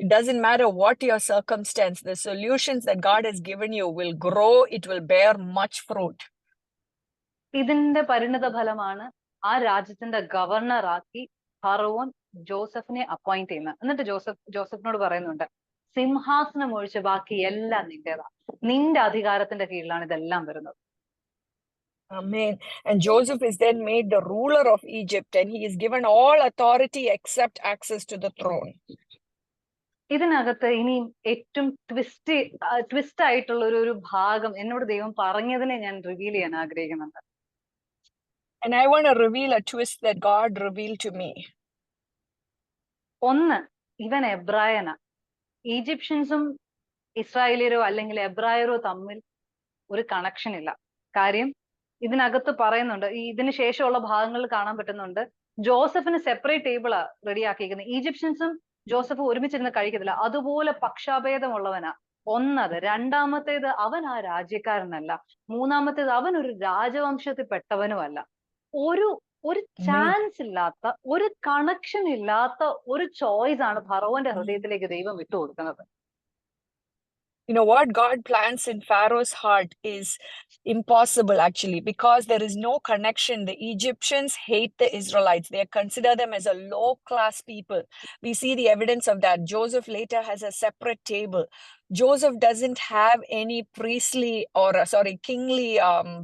It doesn't matter what your circumstance, the solutions that God has given you will grow, it will bear much fruit. ഇതിന്റെ പരിണിത ഫലമാണ് ആ രാജ്യത്തിന്റെ ഗവർണർ ആക്കി ഫറവോൻ ജോസഫിനെ അപ്പോയിന്റ് ചെയ്യുന്നത്. എന്നിട്ട് ജോസഫിനോട് പറയുന്നുണ്ട്, സിംഹാസനം ഒഴിച്ച് ബാക്കി എല്ലാം നിന്റേതാ, നിന്റെ അധികാരത്തിന്റെ കീഴിലാണ് ഇതെല്ലാം വരുന്നത്. Amen. And Joseph is then made the ruler of Egypt, and he is given all authority except access to the throne. ഇതിനകത്ത് ഇനി ഏറ്റവും ട്വിസ്റ്റ് ആയിട്ടുള്ള ഒരു ഭാഗം എന്നോട് ദൈവം പറഞ്ഞതിനെ ഞാൻ റിവീൽ ചെയ്യാൻ ആഗ്രഹിക്കുന്നുണ്ട്. And I want to reveal a twist that God revealed to me. ഒന്ന്, ഇവൻ എബ്രായനാ. ഈജിപ്ഷ്യൻസും ഇസ്രായേലിയരോ അല്ലെങ്കിൽ എബ്രായരോ തമ്മിൽ ഒരു കണക്ഷൻ ഇല്ല. കാര്യം ഇതിനകത്ത് പറയുന്നുണ്ട്, ഇതിന് ശേഷമുള്ള ഭാഗങ്ങളിൽ കാണാൻ പറ്റുന്നുണ്ട്, ജോസഫിന് സെപ്പറേറ്റ് ടേബിളാ റെഡിയാക്കിയിരിക്കുന്നത്. ഈജിപ്ഷ്യൻസും ജോസഫ് ഒരുമിച്ചിരുന്ന് കഴിക്കത്തില്ല, അതുപോലെ പക്ഷാഭേദമുള്ളവനാ. ഒന്നത്. രണ്ടാമത്തേത്, അവൻ ആ രാജ്യക്കാരനല്ല. മൂന്നാമത്തേത്, അവൻ ഒരു രാജവംശത്തിൽ പെട്ടവനുമല്ല. ഒരു ചാൻസ് ഇല്ലാത്ത, ഒരു കണക്ഷൻ ഇല്ലാത്ത ഒരു ചോയ്സ് ആണ് ഫറവോന്റെ ഹൃദയത്തിലേക്ക് ദൈവം വിട്ടുകൊടുക്കുന്നത്. You know, what God plans in Pharaoh's heart is impossible actually, because there is no connection. The Egyptians hate the Israelites. They consider them as a low-class people. We see the evidence of that. Joseph later has a separate table. Joseph doesn't have any priestly or kingly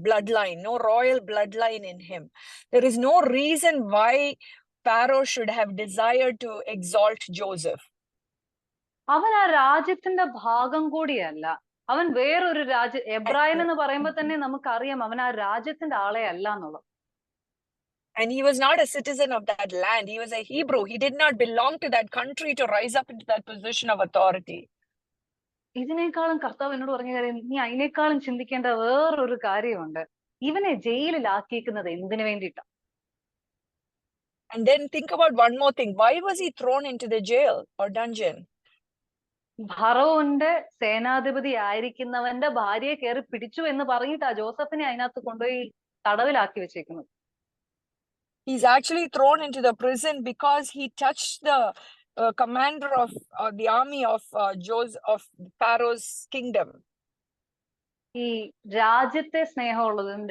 bloodline, no royal bloodline in him. There is no reason why Pharaoh should have desired to exalt Joseph. അവൻ ആ രാജ്യത്തിന്റെ ഭാഗം കൂടിയല്ല, അവൻ വേറൊരു എബ്രായൻ എന്ന് പറയുമ്പോൾ തന്നെ നമുക്കറിയാം അവൻ ആ രാജ്യത്തിന്റെ ആളെ അല്ല എന്നുള്ളത്. And he was not a citizen of that land. He was a Hebrew. He did not belong to that country to rise up into that position of authority. ഇതിനേക്കാളും കർത്താവ് എന്നോട് പറഞ്ഞ കാര്യം, നീ അതിനേക്കാളും ചിന്തിക്കേണ്ട വേറൊരു കാര്യമുണ്ട്. ഇവനെ ജയിലിലാക്കിയിരിക്കുന്നത് എന്തിനു വേണ്ടിയിട്ടാ? And then think about one more thing. Why was he thrown into the jail or dungeon? ഫറവോന്റെ സേനാധിപതി ആയിരിക്കുന്നവന്റെ ഭാര്യയെ കയറി പിടിച്ചു എന്ന് പറഞ്ഞിട്ടാ ജോസഫിനെ അതിനകത്ത് കൊണ്ടുപോയി തടവിലാക്കി വെച്ചേക്കുന്നത്. He's actually thrown into the prison because he touched the commander of the army of Pharaoh's kingdom. ഈ രാജ്യത്തെ സ്നേഹമുള്ളതും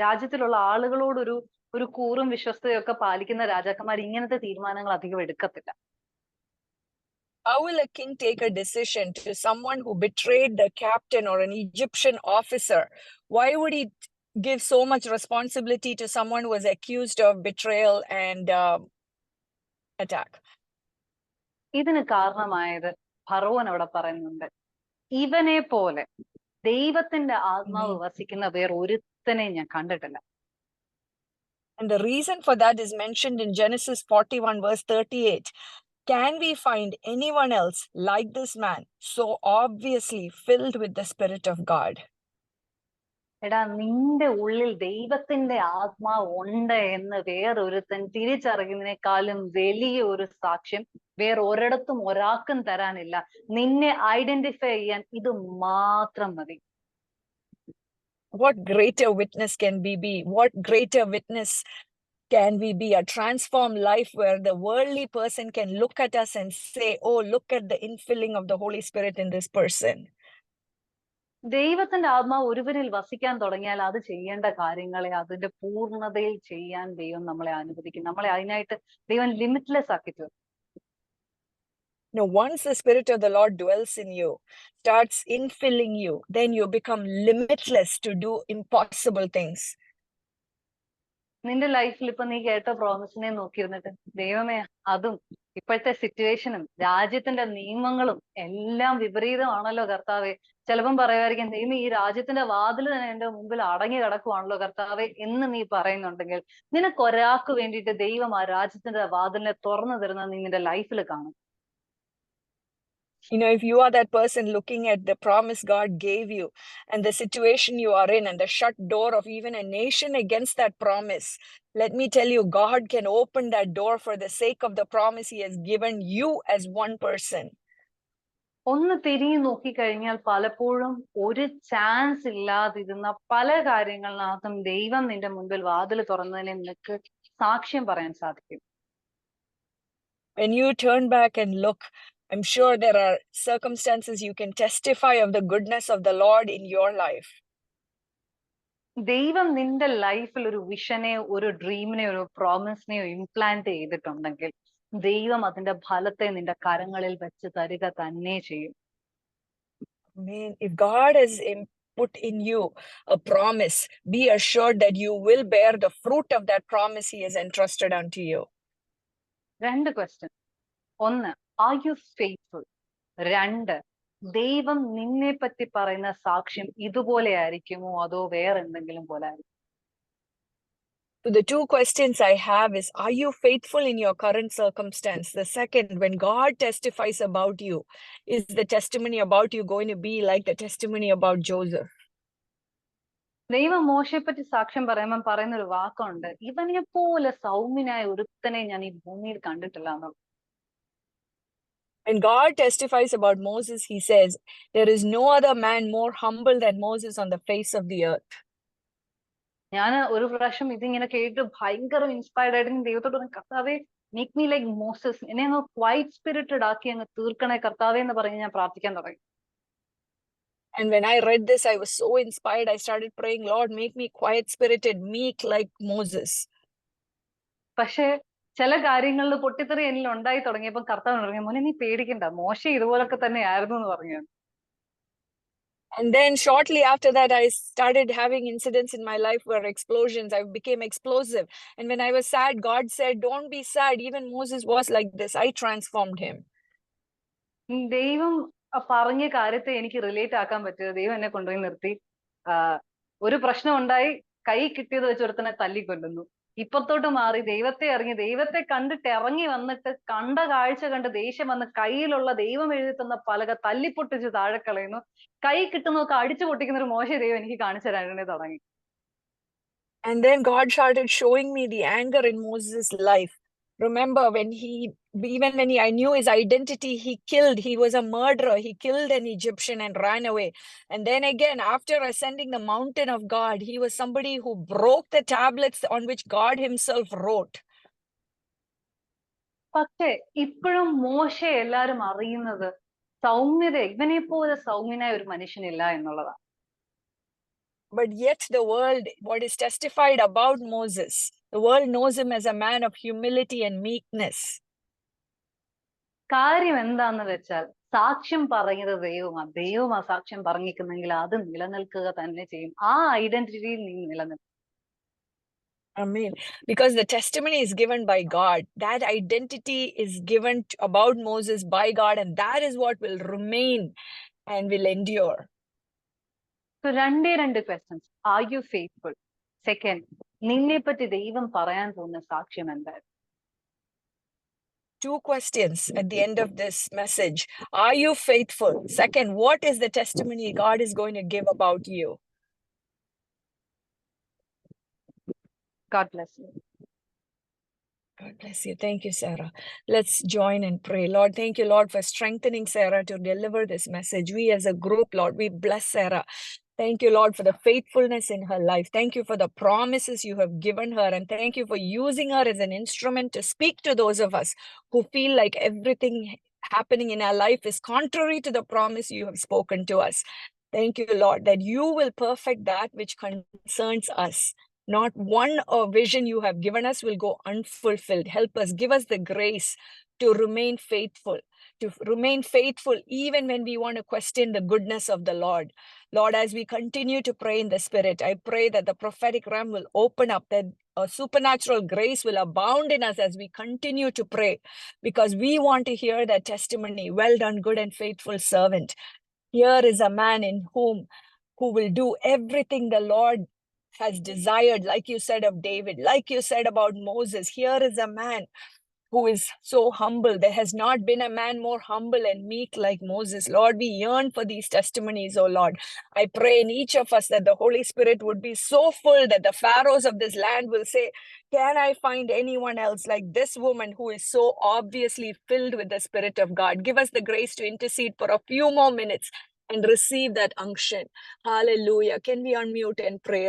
രാജ്യത്തിലുള്ള ആളുകളോടൊരു കൂറും വിശ്വസ്തയും ഒക്കെ പാലിക്കുന്ന രാജാക്കന്മാർ ഇങ്ങനത്തെ തീരുമാനങ്ങൾ അധികം എടുക്കത്തില്ല. How will a king take a decision to someone who betrayed the captain or an Egyptian officer? Why would he give so much responsibility to someone who was accused of betrayal and attack? ഇതിന് കാരണമായത് ഫറവോൻ അവിടെ പറയുന്നുണ്ട്, ഇവനെ പോലെ ദൈവത്തിന്റെ ആത്മാവ് വസിക്കുന്ന വേറെ ഒരുത്തനെ ഞാൻ കണ്ടിട്ടില്ല. And the reason for that is mentioned in Genesis 41 verse 38. Can we find anyone else like this man, so obviously filled with the Spirit of God? എടാ, നിന്റെ ഉള്ളിൽ ദൈവത്തിന്റെ ആത്മാവ് ഉണ്ട് എന്ന് വേറൊരുത്തൻ തിരിച്ചറിയുന്നതിനേക്കാളും വലിയ ഒരു സാക്ഷ്യം വേറൊരിടത്തും ഒരാൾക്കും തരാനില്ല. നിന്നെ ഐഡന്റിഫൈ ചെയ്യാൻ ഇത് മാത്രം മതി. What greater witness can we be? What greater witness can we be? A transformed life where the worldly person can look at us and say, oh, look at the infilling of the Holy Spirit in this person. ദൈവത്തിന്റെ ആത്മാവ് ഒരുവനിൽ വസിക്കാൻ തുടങ്ങിയാൽ അത് ചെയ്യേണ്ട കാര്യങ്ങളെ അതിന്റെ പൂർണ്ണതയിൽ ചെയ്യാൻ ദൈവം നമ്മളെ അനുവദിക്കും. നമ്മളെ അതിനായിട്ട് ദൈവം ലിമിറ്റ്ലെസ് ആക്കി തീർക്കും. Now, once the Spirit of the Lord dwells in you, starts infilling you, then you become limitless to do impossible things. നിന്റെ ലൈഫിൽ ഇപ്പൊ നീ കേട്ട പ്രോമിസിനെ നോക്കിയിരുന്നിട്ട് ദൈവമേ, അതും ഇപ്പോഴത്തെ സിറ്റുവേഷനും രാജ്യത്തിന്റെ നിയമങ്ങളും എല്ലാം വിപരീതമാണല്ലോ കർത്താവെ. ചിലപ്പം പറയുമായിരിക്കും, ദൈവം ഈ രാജ്യത്തിന്റെ വാതിൽ തന്നെ എന്റെ മുമ്പിൽ അടങ്ങി കിടക്കുവാണല്ലോ കർത്താവെ എന്ന് നീ പറയുന്നുണ്ടെങ്കിൽ, നിനക്കൊരാൾക്ക് വേണ്ടിയിട്ട് ദൈവം ആ രാജ്യത്തിന്റെ വാതിലിനെ തുറന്നു തരുന്നത് നീ നിന്റെ ലൈഫിൽ കാണും. You know, if you are that person looking at the promise God gave you and the situation you are in and the shut door of even a nation against that promise, let me tell you, God can open that door for the sake of the promise he has given you as one person. ഒന്ന് തിരിഞ്ഞു നോക്കിക്കഴിഞ്ഞാൽ പലപ്പോഴും ഒരു ചാൻസ് ഇല്ലാതിരുന്ന പല കാര്യങ്ങളിനകത്തും ദൈവം നിന്റെ മുൻപിൽ വാതിൽ തുറന്നതിനെ നിനക്ക് സാക്ഷ്യം പറയാൻ സാധിക്കും. When you turn back and look, I'm sure there are circumstances you can testify of the goodness of the Lord in your life. ദൈവം നിന്റെ ലൈഫിൽ ഒരു വിഷനെയോ ഒരു ഡ്രീമിനെയോ ഒരു പ്രോമിസിനെയോ ഇംപ്ലാന്റ് ചെയ്തിട്ടുണ്ടെങ്കിൽ ദൈവം അതിന്റെ ഫലത്തെ നിന്റെ കരങ്ങളിൽ വെച്ച് തരിക തന്നെ ചെയ്യും. If God has put in you a promise, be assured that you will bear the fruit of that promise he has entrusted unto you. രണ്ട് ക്വസ്റ്റ്യൻ. ഒന്ന്, ആർ യു ഫെയ്ത്ത്ഫുൾ? രണ്ട്, ദൈവം നിന്നെ പറ്റി പറയുന്ന സാക്ഷ്യം ഇതുപോലെ ആയിരിക്കുമോ അതോ വേറെ എന്തെങ്കിലും പോലെ ആയിരിക്കും? So the two questions I have is, are you faithful in your current circumstance? The second, when God testifies about you, is the testimony about you going to be like the testimony about Joseph? ദൈവം മോശയെ പറ്റി സാക്ഷ്യം പറയുമ്പോൾ പറയുന്ന ഒരു വാക്കുണ്ട്, ഇവനെ പോലെ സൗമ്യനായ ഒരുത്തനെ ഞാൻ ഈ ഭൂമിയിൽ കണ്ടിട്ടില്ല എന്നുള്ളത്. When God testifies about Moses, he says, there is no other man more humble than Moses on the face of the earth. ഞാൻ ഒരു പ്രാവശ്യം ഇതിങ്ങനെ കേട്ട് ഭയങ്കര ഇൻസ്പയർഡ് ആയിട്ട് ദൈവത്തോട് പറഞ്ഞു, കർത്താവേ, മേക്ക് മീ ലൈക്ക് മോസസ്, എന്നെ അങ്ങ് ക്വൈറ്റ് സ്പിരിറ്റഡ് ആക്കി അങ്ങ് തീർക്കണേ കർത്താവേ എന്ന് പറഞ്ഞ് ഞാൻ പ്രാർത്ഥിക്കാൻ തുടങ്ങി. And when I read this, I was so inspired. I started praying, Lord, make me quiet spirited, meek like Moses. പക്ഷെ ചില കാര്യങ്ങളിൽ പൊട്ടിത്തെറി എന്നിൽ ഉണ്ടായി തുടങ്ങിയപ്പോൾ കർത്താവ് പറഞ്ഞു, മോനെ നീ പേടിക്കണ്ട, മോശ ഇതുപോലൊക്കെ തന്നെ ആയിരുന്നു എന്ന് പറഞ്ഞു. And then shortly after that, I started having incidents in my life where explosions, I became explosive. And when I was sad, God said, don't be sad. Even Moses was like this. I transformed him. ദൈവം പറഞ്ഞ കാര്യത്തെ എനിക്ക് റിലേറ്റ് ആക്കാൻ പറ്റിയത്, ദൈവം എന്നെ കൊണ്ടുപോയി നിർത്തി, ഒരു പ്രശ്നം ഉണ്ടായി, കൈ കിട്ടിയത് വെച്ച് ഒരുത്തനെ തല്ലിക്കൊല്ലുന്നു. ഇപ്പത്തോട്ട് മാറി ദൈവത്തെ അറിഞ്ഞ് ദൈവത്തെ കണ്ടിട്ട് ഇറങ്ങി വന്നിട്ട് കണ്ട കാഴ്ച കണ്ട് ദേഷ്യം വന്ന് കയ്യിലുള്ള ദൈവം എഴുതി തന്ന പലക തല്ലിപ്പൊട്ടിച്ച് താഴെ കളയുന്നു. കൈ കിട്ടുന്നൊക്കെ അടിച്ചു പൊട്ടിക്കുന്ന ഒരു മോശ ദൈവം എനിക്ക് കാണിച്ചു തരാനേ തുടങ്ങി. And then God started showing me the anger in Moses' life. Remember, I knew his identity, he was a murderer. He killed an Egyptian and ran away. And then again, after ascending the mountain of God, he was somebody who broke the tablets on which God himself wrote. പക്ഷേ ഇപ്പോഴും മോശ എല്ലാരും അറിയുന്നത് സൗമ്യത, ഇവനെ പോലെ സൗമ്യനായ ഒരു മനുഷ്യനില്ല എന്നുള്ളതാണ്. But yet the world, what is testified about Moses, the world knows him as a man of humility and meekness. കാര്യം എന്താന്ന് വെച്ചാൽ സാക്ഷ്യം പറയുന്നത് ദൈവമാണ്. ദൈവം ആ സാക്ഷ്യം പറഞ്ഞിരിക്കുന്നെങ്കിൽ അത് നിലനിൽക്കുക തന്നെ ചെയ്യും. ആ ഐഡന്റിറ്റിയിൽ നീ നിലനിൽക്കും. Amen. Because the testimony is given by God. That identity is given about Moses by God, and that is what will remain and will endure. So രണ്ട് questions. Are you faithful? Second, നിന്നെ പറ്റി ദൈവം പറയാൻ പോകുന്ന സാക്ഷ്യം എന്തായിരുന്നു? 2 questions at the end of this message. Are you faithful? Second, what is the testimony God is going to give about you? God bless you. God bless you. Thank you, Sarah. Let's join and pray. Lord, thank you, Lord, for strengthening Sarah to deliver this message. We as a group, Lord, we bless Sarah. Thank you, Lord, for the faithfulness in her life. Thank you for the promises you have given her. And thank you for using her as an instrument to speak to those of us who feel like everything happening in our life is contrary to the promise you have spoken to us. Thank you, Lord, that you will perfect that which concerns us. Not one vision you have given us will go unfulfilled. Help us, give us the grace to remain faithful even when we want to question the goodness of the Lord. Lord, as we continue to pray in the Spirit, I pray that the prophetic realm will open up, that a supernatural grace will abound in us as we continue to pray, because we want to hear that testimony. Well done, good and faithful servant. Here is a man in who will do everything the Lord has desired, like you said of David, like you said about Moses. Here is a man who is so humble. There has not been a man more humble and meek like Moses. Lord, we yearn for these testimonies, oh Lord. I pray in each of us that the Holy Spirit would be so full that the pharaohs of this land will say, can I find anyone else like this woman who is so obviously filled with the Spirit of God? Give us the grace to intercede for a few more minutes and receive that unction. Hallelujah. Can we unmute and pray?